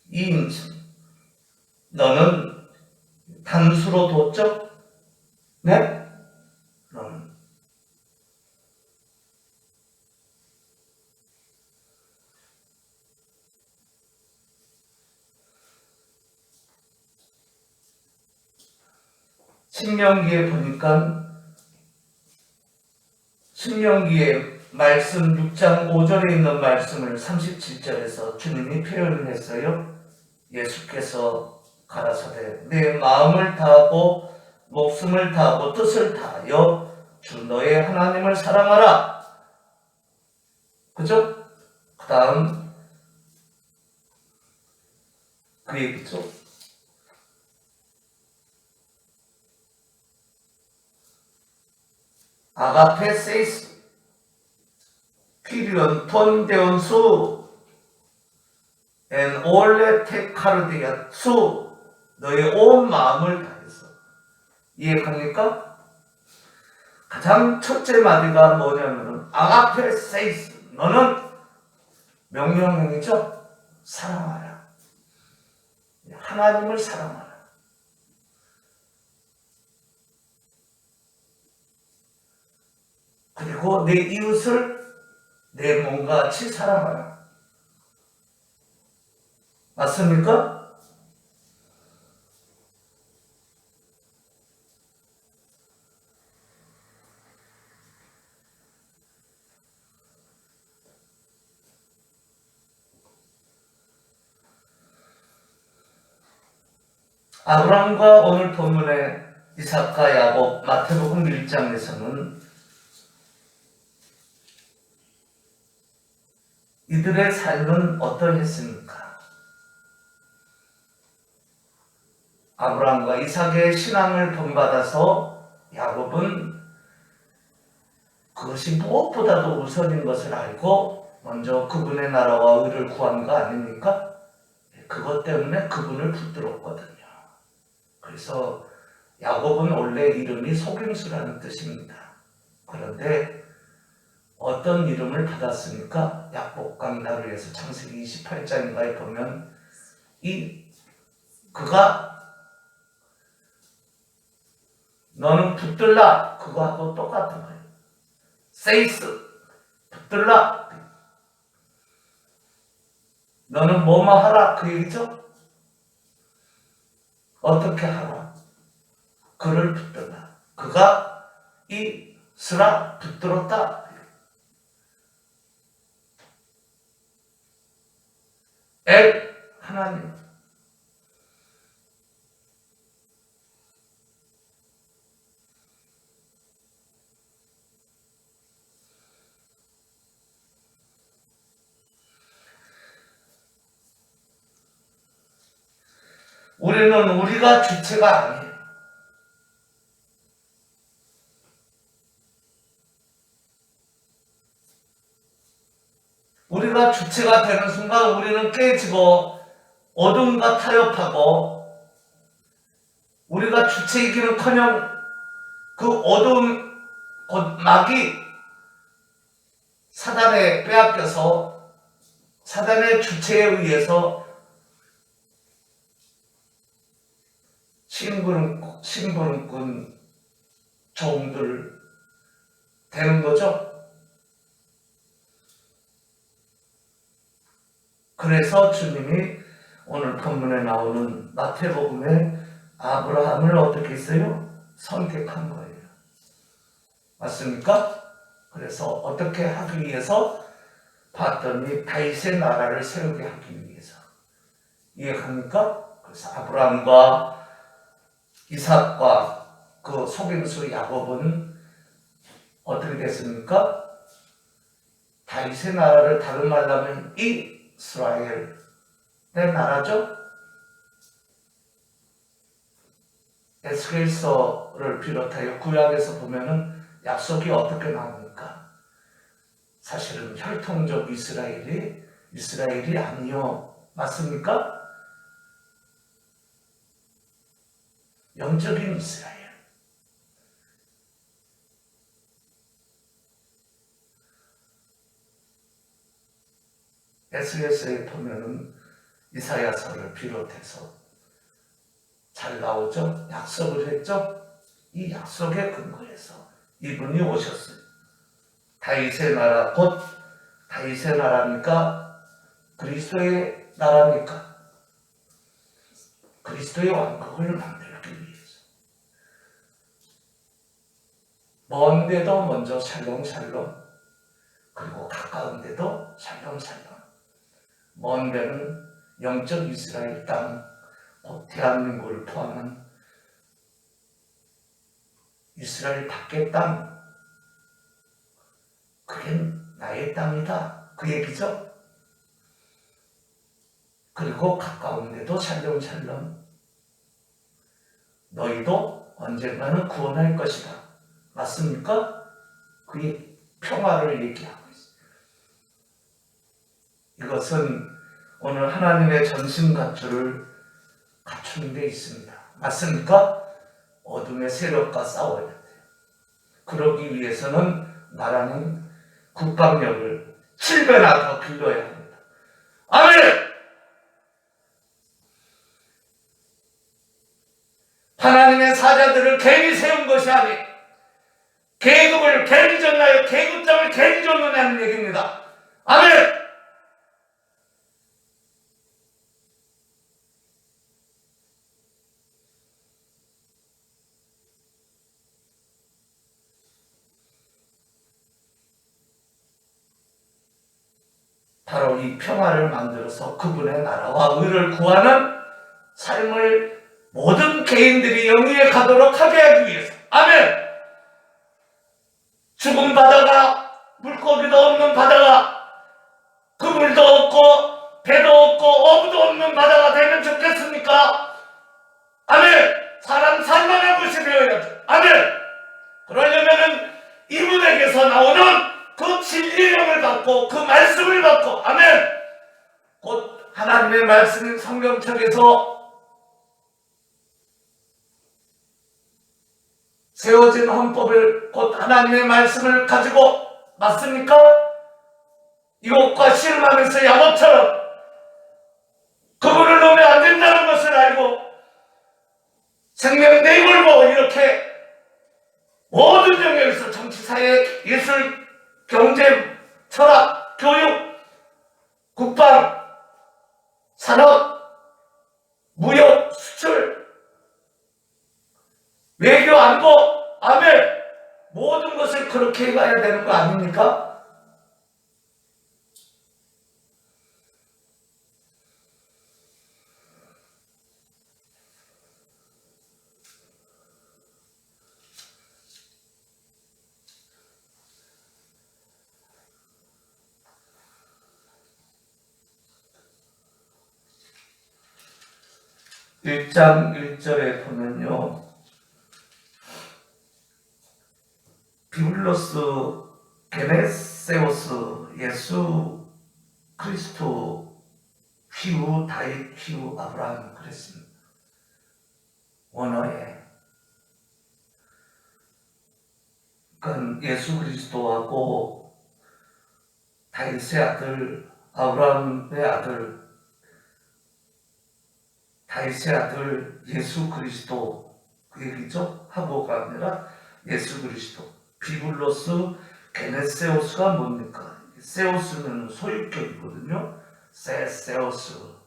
이인칭. 너는 단수로 뒀죠? 네? 너는. 신명기에 보니까 신명기에 말씀 6장 5절에 있는 말씀을 37절에서 주님이 표현을 했어요. 예수께서 가라사대 내 마음을 다하고 목숨을 다하고 뜻을 다하여 주 너의 하나님을 사랑하라. 그죠? 그 다음 그 얘기죠. 아가페 세이스 피리온 톤 데온수 엔 올레 테카르디아 수 너의 온 마음을 다해서. 이해갑니까? 가장 첫째 마디가 뭐냐면은 아가페 세이스 너는 명령형이죠. 사랑하라. 하나님을 사랑하라. 그리고 내 이웃을 내 몸과 같이 사랑하라. 맞습니까? 아브라함과 오늘 본문의 이삭과 야곱 마태복음 1장에서는 이들의 삶은 어떠했습니까? 아브라함과 이삭의 신앙을 본받아서 야곱은 그것이 무엇보다도 우선인 것을 알고 먼저 그분의 나라와 의를 구한 거 아닙니까? 그것 때문에 그분을 붙들었거든요. 그래서 야곱은 원래 이름이 속임수라는 뜻입니다. 그런데 어떤 이름을 받았습니까? 약복강 나루에서 창세기 28장인가에 보면 그가 너는 붙들라 그거하고 똑같은 거예요. 세이스 붙들라 너는 뭐뭐 하라 그 얘기죠. 어떻게 하라? 그를 붙들라. 그가 이 스라 붙들었다. 엘 하나님. 우리는 우리가 주체가 아니에요. 우리가 주체가 되는 순간 우리는 깨지고 어둠과 타협하고, 우리가 주체이기는커녕 그 어두운 막이 사단에 빼앗겨서 사단의 주체에 의해서 심부름꾼 종들 되는 거죠. 그래서 주님이 오늘 본문에 나오는 마태복음에 아브라함을 어떻게 했어요? 선택한 거예요. 맞습니까? 그래서 어떻게 하기 위해서 봤더니 다윗의 나라를 세우게 하기 위해서. 이해갑니까? 그래서 아브라함과 이삭과 그 속임수 야곱은 어떻게 됐습니까? 다윗의 나라를 다른 말로 하면 이스라엘의 나라죠. 에스겔서를 비롯하여 구약에서 보면은 약속이 어떻게 나옵니까? 사실은 혈통적 이스라엘이 아니요. 맞습니까? 영적인 이스라엘. 에스겔서에 보면은 이사야서를 비롯해서 잘 나오죠? 약속을 했죠? 이 약속에 근거해서 이분이 오셨어요. 다윗의 나라, 곧 다윗의 나라입니까? 그리스도의 나라입니까? 그리스도의 왕국을 만들기 위해서. 먼 데도 먼저 샬롬, 그리고 가까운 데도 샬롬. 먼 데는 영적 이스라엘 땅, 곧 대한민국을 포함한 이스라엘 밖의 땅, 그게 나의 땅이다. 그 얘기죠. 그리고 가까운 데도 샬롬. 너희도 언젠가는 구원할 것이다. 맞습니까? 그게 평화를 얘기하고 있어요. 이것은 오늘 하나님의 전신갑주를 갖추는 데 있습니다. 맞습니까? 어둠의 세력과 싸워야 돼요. 그러기 위해서는 나라는 국방력을 7배나 더 길러야 합니다. 아멘! 하나님의 사자들을 괜히 세운 것이 아니, 계급을 괜히 줬나요? 계급장을 괜히 줬느냐는 얘기입니다. 아멘! 바로 이 평화를 만들어서 그분의 나라와 의를 구하는 삶을 모든 개인들이 영위에 가도록 하게 하기 위해서. 아멘! 죽은 바다가, 물고기도 없는 바다가, 그물도 없고 배도 없고 어부도 없는 바다가 되면 좋겠습니까? 아멘! 사람 살만한 곳이 되어야죠. 아멘! 그러려면은 이분에게서 나오는 그 진리의 영을 받고 그 말씀을 받고, 아멘! 곧 하나님의 말씀인 성경책에서 세워진 헌법을, 곧 하나님의 말씀을 가지고, 맞습니까? 이것과 씨름하면서 야곱처럼 그분을 놓으면 안 된다는 것을 알고 생명 내걸고 이렇게 모든 영역에서 정치, 사회, 예술, 경제, 철학, 교육, 국방, 산업, 무역, 수출, 외교, 안보, 아멘, 모든 것을 그렇게 해가야 되는 거 아닙니까? 일 장 1절에 보면요, 비블로스 게네세오스 예수 그리스도 휘우 다윗 휘우 아브라함 그랬습니다. 원어에. 그건 예수 그리스도하고 다윗의 아들, 아브라함의 아들, 다윗의 아들 예수 그리스도 그 얘기죠? 하고가 아니라 예수 그리스도. 비블로스 게네세오스가 뭡니까? 세오스는 소유격이거든요. 세오스.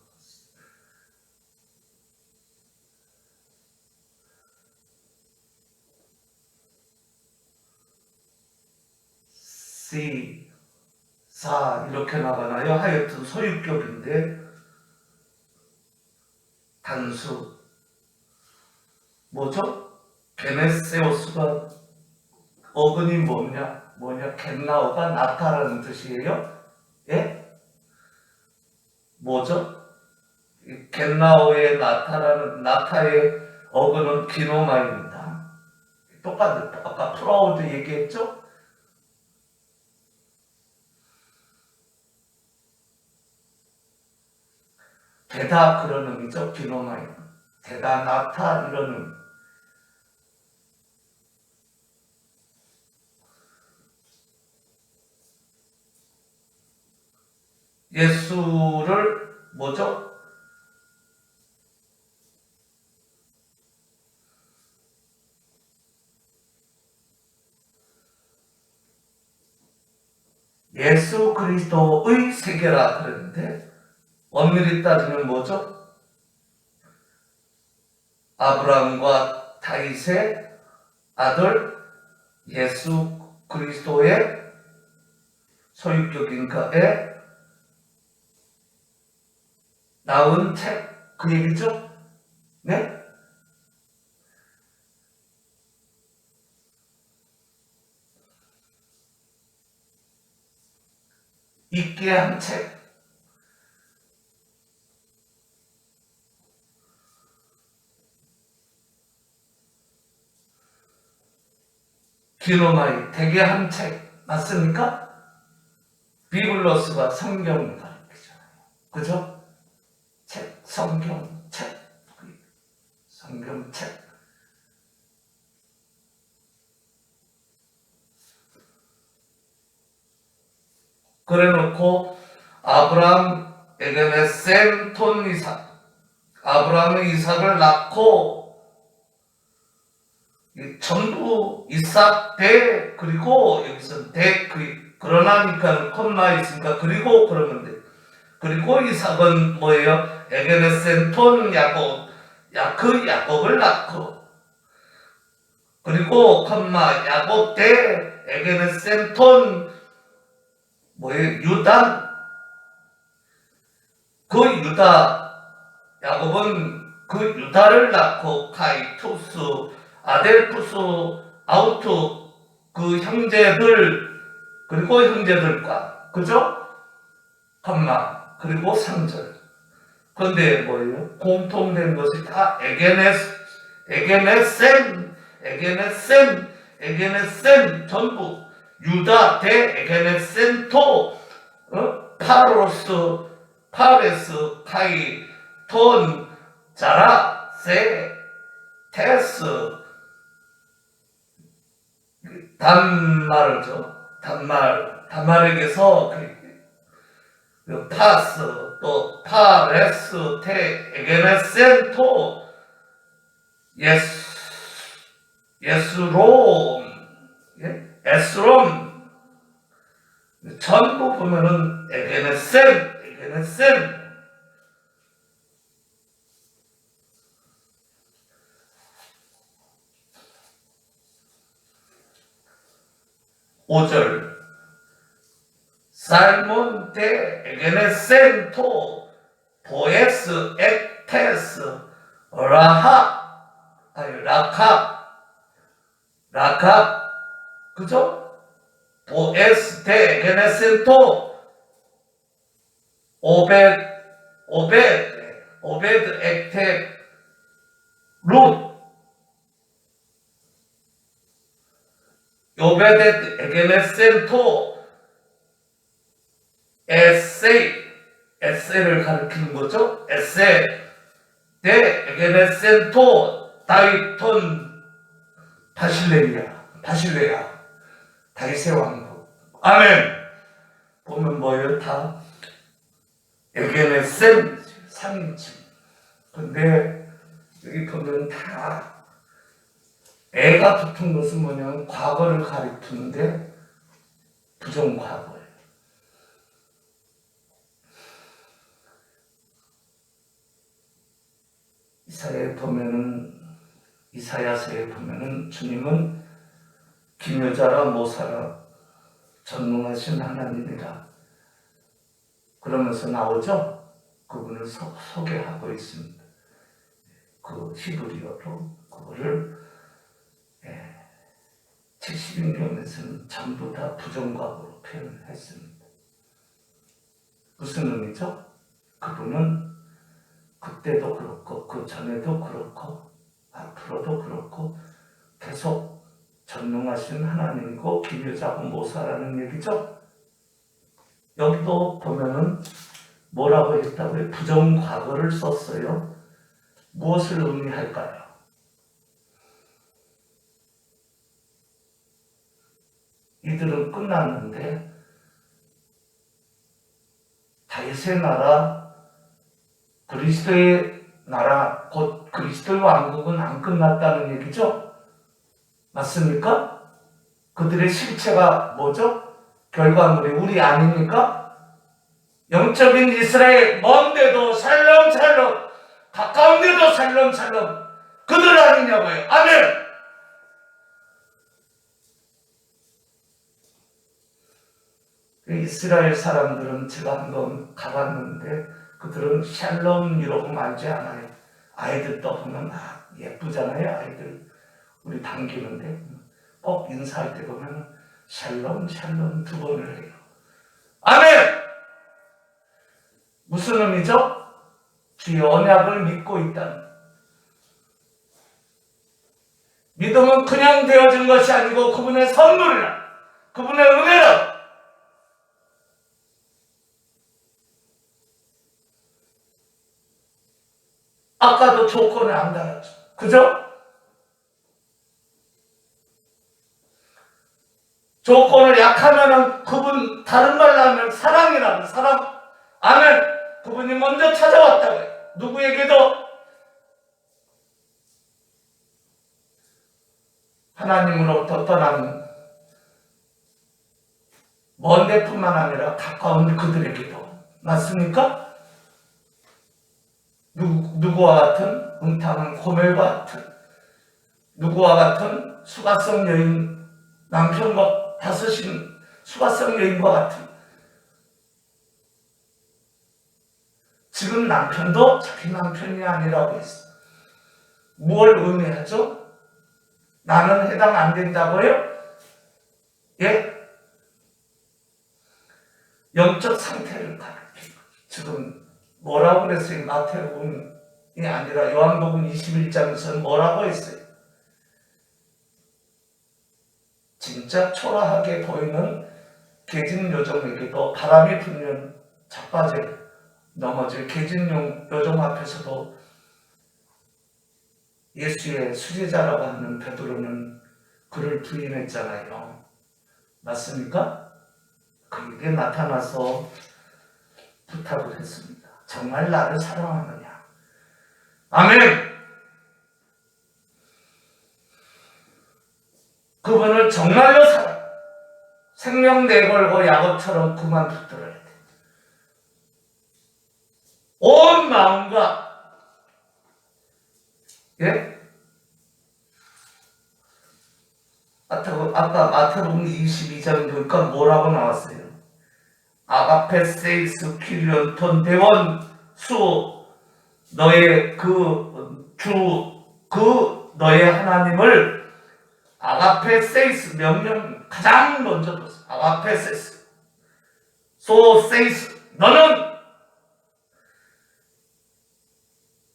사 이렇게 나가나요? 하여튼 소유격인데 단수 뭐죠? 게네세오스가 어근이 뭐냐? 겟나오가 나타라는 뜻이에요? 예? 뭐죠? 겟나오의 나타라는 나타의 어근은 기노마입니다. 똑같은 아까 프라우드 얘기했죠? 게다 그런 의미죠. 기노마이. 게다 나타 이런 의미. 예수를 뭐죠? 예수 그리스도의 세계라 그랬는데 엄밀히 따지면 뭐죠? 아브라함과 다윗의 아들 예수 그리스도의 소유격인 그에 낳은 책, 그 얘기죠? 네? 있게 한 책. 기노마이, 되게 한 책. 맞습니까? 비블로스가 성경을 가르치잖아요. 그죠? 책, 성경, 책. 성경, 책. 그래 놓고 아브라함에게는 셈톤 이삭. 아브라함은 이삭을 낳고 전부 이삭 대 그리고 여기서 대 그러나니까 콤마 있으니까 그리고 그러면 돼. 그리고 이삭은 뭐예요? 에게네센톤 야곱, 그 야곱을 낳고 그리고 콤마 야곱 대 에게네센톤 뭐예요? 유다. 그 유다 야곱은 그 유다를 낳고 카이투스 아델푸스 아우투 그 형제들 그리고 형제들과 그죠? 컴마 그리고 3절. 그런데 뭐예요? 공통된 것이 다 에게네셈 전부 유다 대 에게네센토 파로스 파레스 카이 톤 자라 세 테스 단말이죠. 단말에게서 파스 또 파레스 테 에게네센토 예스롬 에스롬 전부 보면은 에게네셈 5절 살몬 데 에게네센토 보에스 엑테스 라카 그죠? 보에스 데 에게네센토 오베드 엑테 룻 오베드 에게네센토 에세를 가리키는 거죠. 에세 데 에게네센토 다윗톤 바실레야 다윗의 왕국. 아멘. 보면 뭐예요? 다 에게네센 3인칭. 근데 여기 보면 다 애가 붙은 것은 뭐냐면 과거를 가리키는데 부정과거예요. 이사야서에 보면은 주님은 기묘자라 모사라 전능하신 하나님이다 그러면서 나오죠. 그분을 소개하고 있습니다. 그 히브리어로 그거를 70인경에서는 전부 다 부정과거로 표현했습니다. 무슨 의미죠? 그분은 그때도 그렇고 그 전에도 그렇고 앞으로도 그렇고 계속 전능하신 하나님이고 기묘자고 모사라는 얘기죠. 여기도 보면은 뭐라고 했다고요? 부정과거를 썼어요. 무엇을 의미할까요? 이들은 끝났는데 다윗의 나라 그리스도의 나라 곧 그리스도의 왕국은 안 끝났다는 얘기죠? 맞습니까? 그들의 실체가 뭐죠? 결과물이 우리 아닙니까? 영적인 이스라엘 먼데도 샬롬 가까운데도 샬롬 그들 아니냐고요. 아멘. 이스라엘 사람들은 제가 한번 가봤는데 그들은 샬롬 이러고 말지 않아요. 아이들 떠보면 예쁘잖아요. 아이들 우리 당기는데 꼭 인사할 때 보면 샬롬 2번을 해요. 아멘. 무슨 의미죠? 주의 언약을 믿고 있다는. 믿음은 그냥 되어진 것이 아니고 그분의 선물이라, 그분의 은혜라. 아까도 조건을 안 달았죠. 그죠? 조건을 약하면은 그분 다른 말로 하면 사랑이라는 사랑. 아멘. 그분이 먼저 찾아왔다고 해요. 누구에게도 하나님으로부터 떠난 먼 데뿐만 아니라 가까운 그들에게도. 맞습니까? 누구와 같은 음탕한 고멜과 같은, 누구와 같은 수가성 여인, 남편과 다섯인 수가성 여인과 같은. 지금 남편도 자기 남편이 아니라고 했어. 뭘 의미하죠? 나는 해당 안 된다고요? 예? 영적 상태를 가리키고. 지금 뭐라고 그랬어요? 마태복음이 아니라 요한복음 21장에서는 뭐라고 했어요? 진짜 초라하게 보이는 계진 요정에게도 바람이 불면 자빠져 넘어질 계진 요정 앞에서도 예수의 수제자라고 하는 베드로는 그를 부인했잖아요. 맞습니까? 그에게 나타나서 부탁을 했습니다. 정말 나를 사랑하느냐? 아멘! 그분을 정말로 사랑, 생명 내걸고 야곱처럼 그만 붙들어야 돼. 온 마음과, 예? 아까 마태복음 22장 보니까 뭐라고 나왔어요? 아가페 세이스 퀴리언톤 대원 수 너의 너의 하나님을 아가페 세이스 명령 가장 먼저 뒀어. 아가페 세이스 소 세이스 너는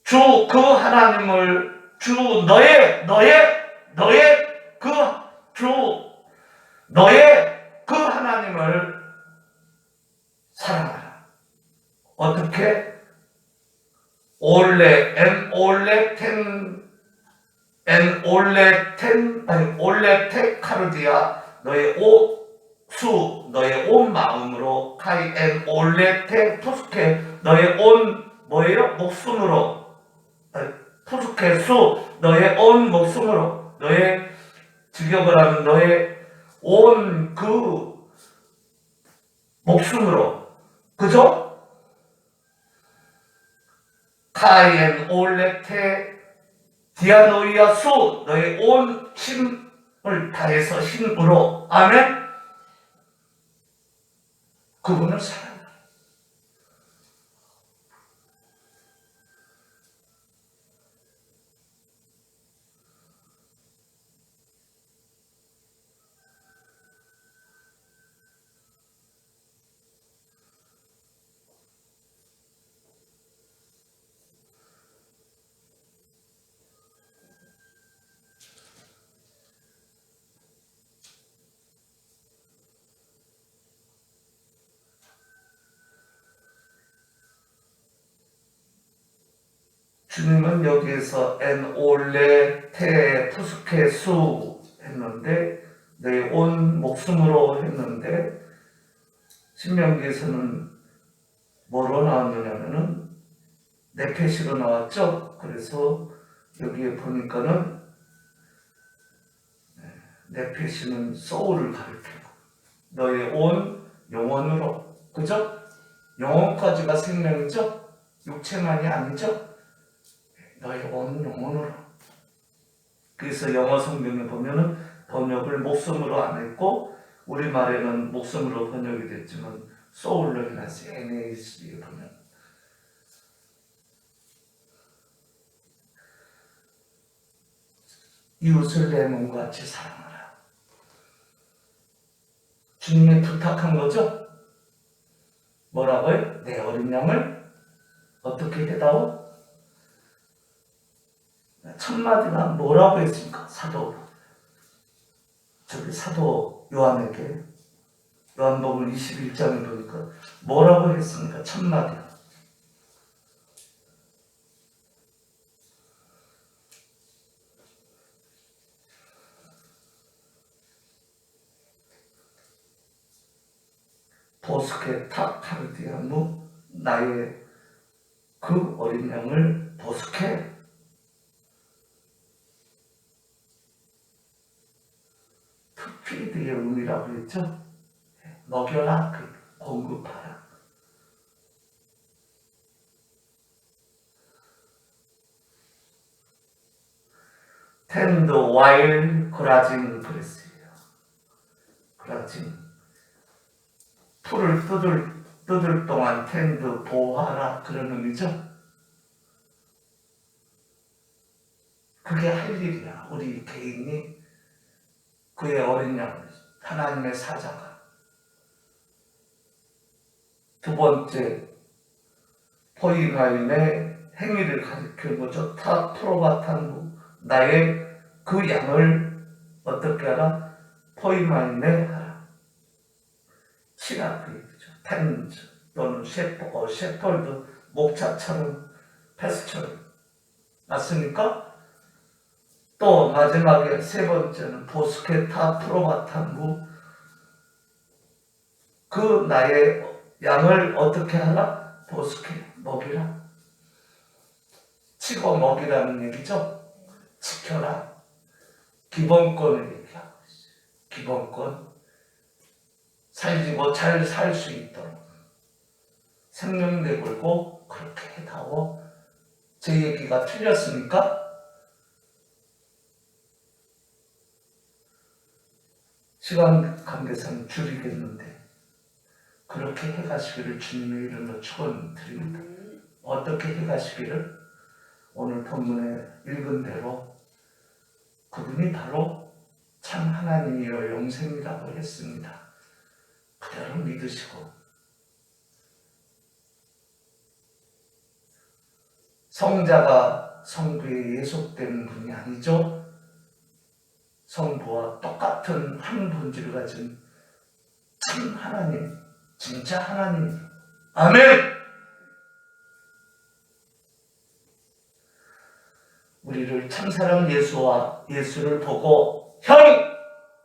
주 그 하나님을 너의 그 하나님을 사랑하라. 어떻게? 올레 카르디아 너의 온 마음으로 카이 엔 올레테 푸스케 너의 온 뭐예요? 목숨으로 푸스케 수 너의 온 목숨으로 너의 직역을 하면 너의 온 그 목숨으로 그죠? 카이 엔 올레테 디아노이아 수 너의 온 힘을 다해서 힘으로 아멘 그분을 사랑해. 주님은 여기에서 엔 올레 테 푸스케 수 했는데 내 온 목숨으로 했는데 신명기에서는 뭐로 나왔느냐면은 네페시로 나왔죠. 그래서 여기에 보니까는 네페시는 소울을 가리키고 너의 온 영혼으로 그죠? 영혼까지가 생명이죠? 육체만이 아니죠? 너의 온 영혼으로. 그래서 영어 성경에 보면은 번역을 목숨으로 안 했고 우리말에는 목숨으로 번역이 됐지만 소울로 해놨어요. NASB에 보면. 이웃을 내 몸과 같이 사랑하라. 주님이 부탁한 거죠? 뭐라고요? 내 어린 양을 어떻게 해다오? 첫 마디가 뭐라고 했습니까? 사도 요한에게 요한복음 21장에 보니까 뭐라고 했습니까? 첫 마디 보스케 타 카르디아무 나의 그 어린 양을 보스케 피드의 의미라고 했죠. 먹여라, 공급하라. 텐드 와일 그라징 그랬어요. 그라징 풀을 뜯을 동안 텐드 보호하라 그런 의미죠. 그게 할 일이야. 우리 개인이 그의 어린 양 하나님의 사자가. 두 번째 포이마임의 행위를 가리키는 거죠. 타 프로바탄부 나의 그 양을 어떻게 하라? 포이마임에 하라. 치라 그 얘기죠. 텐즈 또는 셰펄드 목자처럼 패스처럼 맞습니까? 또 마지막에 세 번째는 보스케타 프로바탄부 그 나의 양을 어떻게 하라? 보스케 먹이라. 치고 먹이라는 얘기죠. 지켜라. 기본권을 얘기하고 있어요. 기본권. 살지고 잘 살 수 있도록 생명 내걸고 그렇게 해다오. 제 얘기가 틀렸습니까? 시간 관계상 줄이겠는데 그렇게 해가시기를 주님의 이름으로 축원드립니다. 어떻게 해가시기를? 오늘 본문에 읽은 대로 그분이 바로 참 하나님이여 영생이라고 했습니다. 그대로 믿으시고 성자가 성부에 예속된 분이 아니죠. 성부와 똑같은 한 본질을 가진 참 하나님, 진짜 하나님. 아멘! 우리를 참사랑 예수를 보고 형!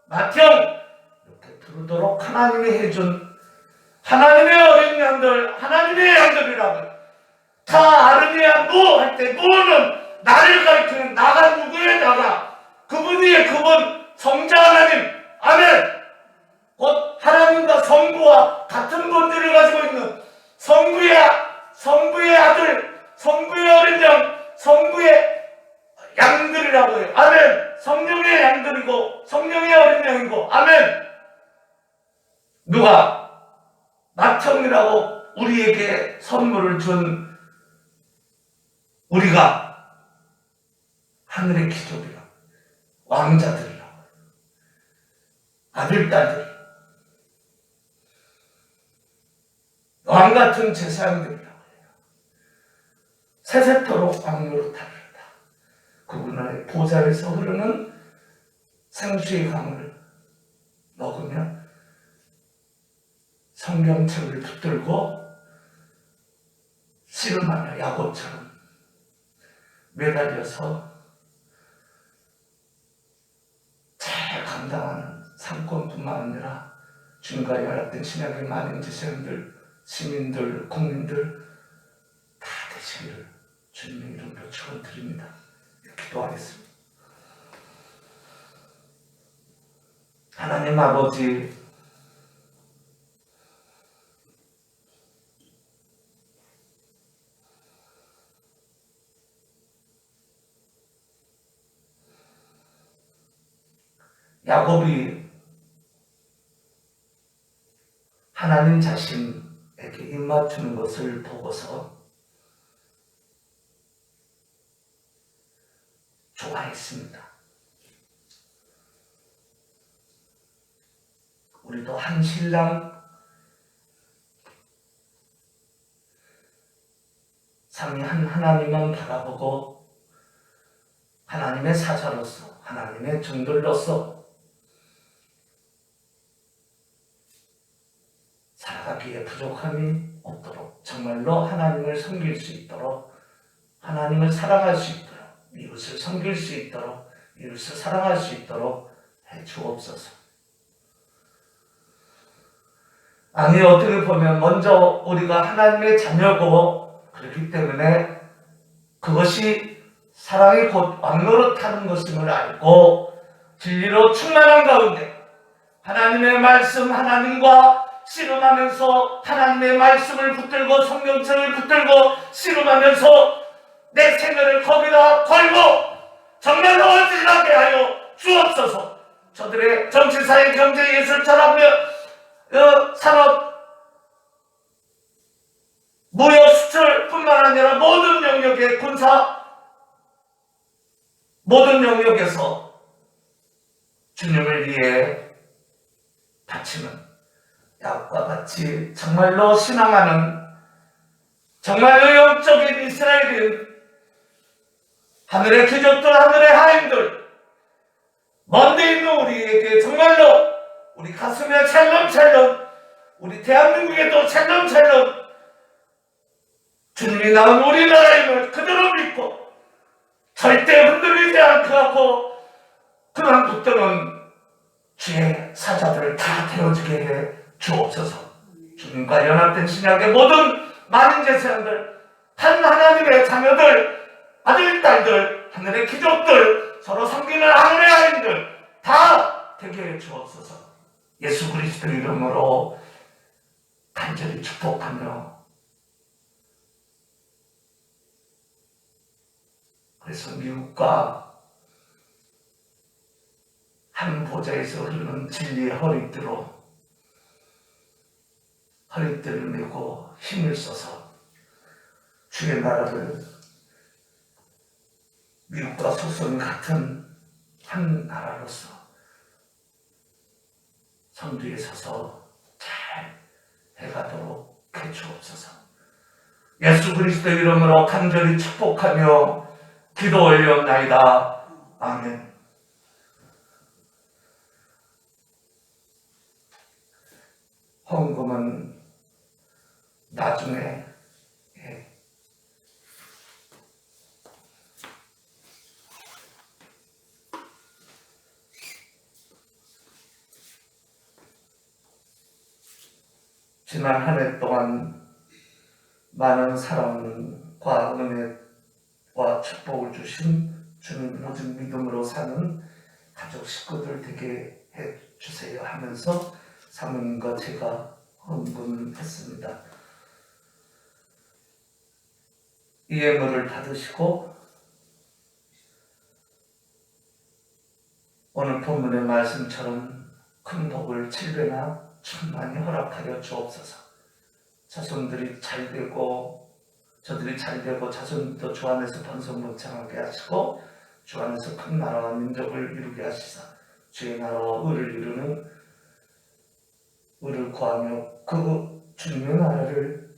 맏형! 이렇게 부르도록 하나님이 해준 하나님의 어린 양들, 하나님의 양들이라고. 다 아르니아 무 할 때 무는 나를 가리키는 나가 누구의 나가? 그분이 그분 성자 하나님. 아멘. 곧 하나님과 성부와 같은 본질을 가지고 있는 성부의 아들, 성부의 어린 양, 성부의 양들이라고 해요. 아멘. 성령의 양들이고 성령의 어린 양이고. 아멘. 누가 맏형이라고 우리에게 선물을 준 우리가 하늘의 귀족이라고, 왕자들이라고, 아들, 딸들, 왕같은 제사장들이라고 해요. 세세토록 왕노릇 하리로다. 그분의 보좌에서 흐르는 생수의 강을 먹으면 성경책을 붙들고 씨름하며 야곱처럼 매달려서 잘 감당하는 상권뿐만 아니라 주님과 연합된 신약의 많은 지성들, 시민들, 국민들 다 되시기를 주님의 이름으로 축원드립니다. 기도하겠습니다. 하나님 아버지, 야곱이 하나님 자신에게 입맞추는 것을 보고서 좋아했습니다. 우리도 한 신랑, 삼위한 하나님만 바라보고 하나님의 사자로서, 하나님의 종들로서 살아가기에 부족함이 없도록, 정말로 하나님을 섬길 수 있도록, 하나님을 사랑할 수 있도록, 이웃을 섬길 수 있도록, 이웃을 사랑할 수 있도록 해 주옵소서. 아니, 어떻게 보면 먼저 우리가 하나님의 자녀고 그렇기 때문에 그것이 사랑이 곧 왕노릇하는 것임을 알고 진리로 충만한 가운데 하나님의 말씀, 하나님과 씨름하면서 하나님의 말씀을 붙들고 성경책을 붙들고 씨름하면서 내 생애를 거기다 걸고 정말로 헌신하게 하여 주옵소서. 저들의 정치, 사회, 경제, 예술, 철학, 산업, 무역, 수출뿐만 아니라 모든 영역의 군사, 모든 영역에서 주님을 위해 바치는 야곱과 같이 정말로 신앙하는, 정말로 영적인 이스라엘인 하늘의 귀족들, 하늘의 하인들, 먼데 있는 우리에게 정말로 우리 가슴에 찰렁찰렁, 우리 대한민국에도 찰렁찰렁 주님이 나온 우리나라임을 그대로 믿고 절대 흔들리지 않게 하고 그만 붙드는 주의 사자들을 다 태워주게 해 주옵소서. 주님과 연합된 신약의 모든 많은 제사장들, 한 하나님의 자녀들, 아들, 딸들, 하늘의 귀족들, 서로 섬기는 하늘의 아이들 다 되게 해 주옵소서. 예수 그리스도 이름으로 간절히 축복하며, 그래서 미국과 한 보좌에서 흐르는 진리의 허리띠를 메고 힘을 써서 주의 나라를 미국과 소송이 같은 한 나라로서 선두에 서서 잘 해가도록 해주옵소서. 예수 그리스도의 이름으로 간절히 축복하며 기도 올려옵나이다. 아멘. 헌금은 나중에 지난 한 해 동안 많은 사랑과 은혜와 축복을 주신 주님 모든 믿음으로 사는 가족 식구들 되게 해주세요 하면서 사모님과 제가 헌금했습니다. 이 예물을 받으시고 오늘 본문의 말씀처럼 큰 복을 7배나 충만히 허락하여 주옵소서. 자손들이 잘되고 저들이 잘되고 자손도 주 안에서 번성번창하게 하시고 주 안에서 큰 나라와 민족을 이루게 하시사 주의 나라와 의를 구하며 그 주님의 나라를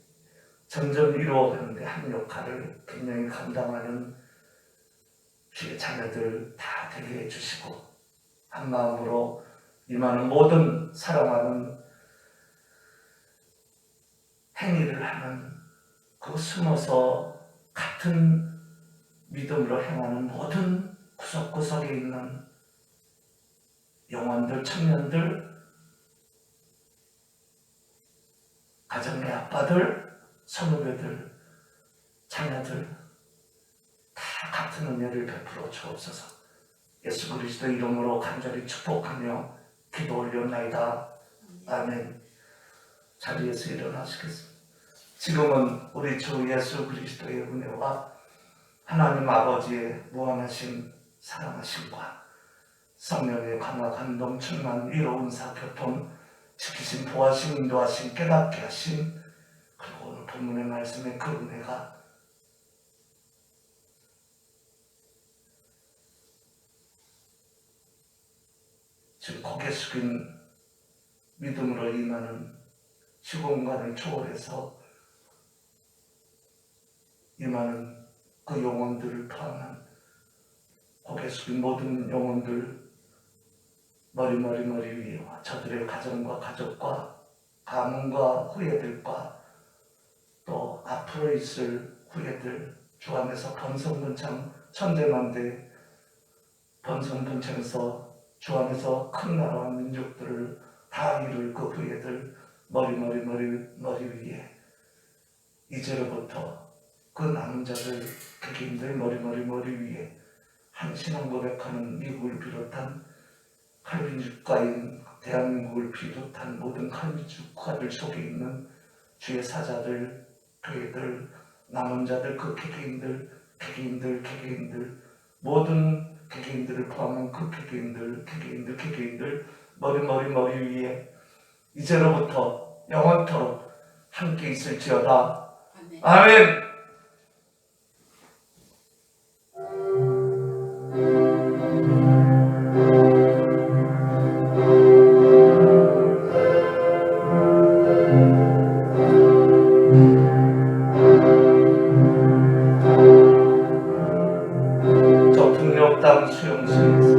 점점 이루어가는데 한 역할을 분명히 감당하는 주의 자녀들 다 되게 해주시고 한 마음으로 임하는 모든 사랑하는 행위를 하는 그 숨어서 같은 믿음으로 행하는 모든 구석구석에 있는 영혼들, 청년들, 가정의 아빠들, 선후배들, 자녀들 다 같은 은혜를 베풀어 주옵소서. 예수 그리스도 이름으로 간절히 축복하며 기도 올려옵나이다. 아멘. 자리에서 일어나시겠습니다. 지금은 우리 주 예수 그리스도의 은혜와 하나님 아버지의 무한하신 사랑하심과 성령의 강화 감동 충만 위로 은사 교통 지키신 보하심 인도하심 깨닫게 하심 그리고 오늘 본문의 말씀의 그 은혜가 지금 고개 숙인 믿음으로 임하는 시공간을 초월해서 임하는 그 영혼들을 포함한 고개 숙인 모든 영혼들 머리 위에와 저들의 가정과 가족과 가문과 후예들과 또 앞으로 있을 후예들 주 안에서 번성번창 천대만대 번성번창해서 주 안에서 큰 나라와 민족들을 다 이룰 그 후예들 머리 위에 이제로부터 그 남은 자들 개개인들 머리 위에 한 신앙 고백하는 미국을 비롯한 칼빈주 국가인 대한민국을 비롯한 모든 칼빈주 국가들 속에 있는 주의 사자들, 교회들, 남은 자들, 그 개개인들 모든 개개인들을 포함한 그 개개인들 머리 위에 이제로부터 영원토록 함께 있을지어다. 아멘. 저 북녘땅 수용소에서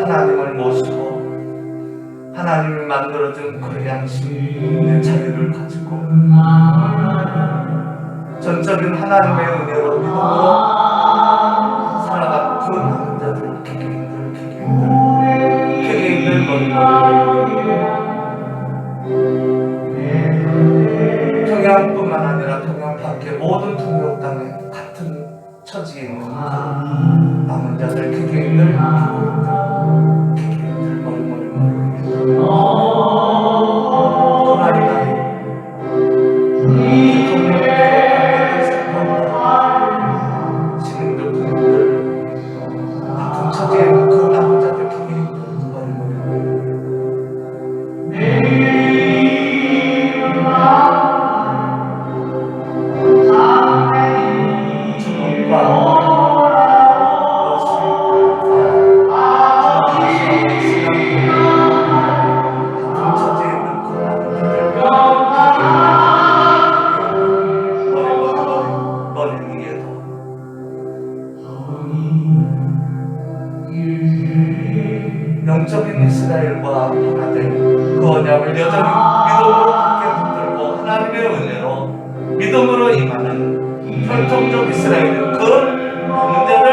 하나님을 모시고 하나님이 만들어준 그 양심의 자유를 가지고 전적인 하나님의 은혜로 믿음으로 살아간 그 남은 자들 개개인들 평양뿐만 아니라 평양 밖의 모든 북녘 땅에 같은 처지에 있는 그 남은 자들 개개인들 머리 시민들 국민들 아픈 처지에 영적인 이스라엘과 하나 된 그 언약을 여전히 믿음으로 굳게 붙들고 하나님의 은혜로 믿음으로 임하는 혈통적 이스라엘은 그 문제를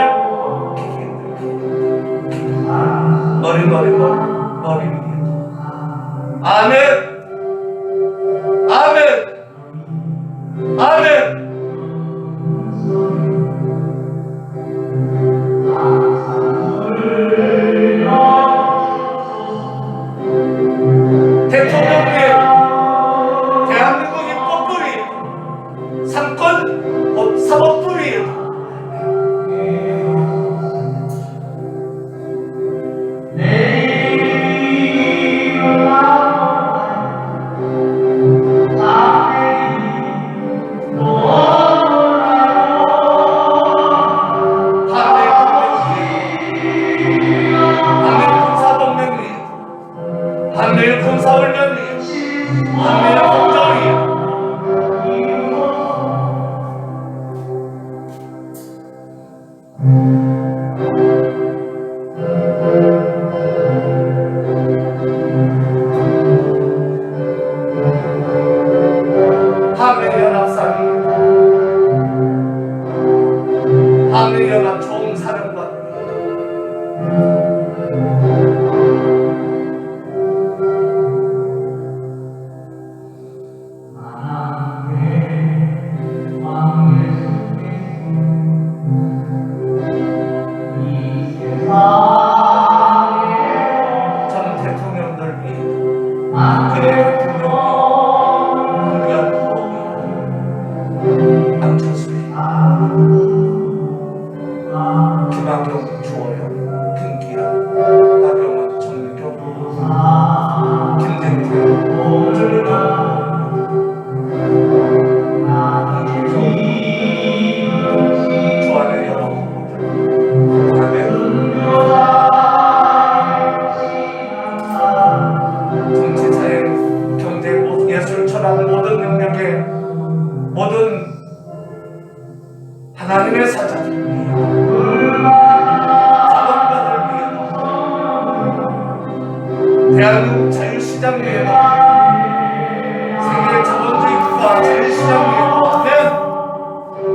머리 아멘 아멘 아멘. 대통령의 대한민국 입법부위 상권 사법부위 한미일 군사훈련이 한미일 국정이 한미연합상이 한미연합 총사령관 전 대통령들 그의 대통령이 안철수 김학경 주호영 김기현 나경원 정미경 김대태 주한의 여러 정치사회 경제 예술 철학 모든 영역의 모든 하나님의 사자들 자본가들 위해 대한민국 자유시장 위에 세계 자본주의국가 자유시장 위에 아멘.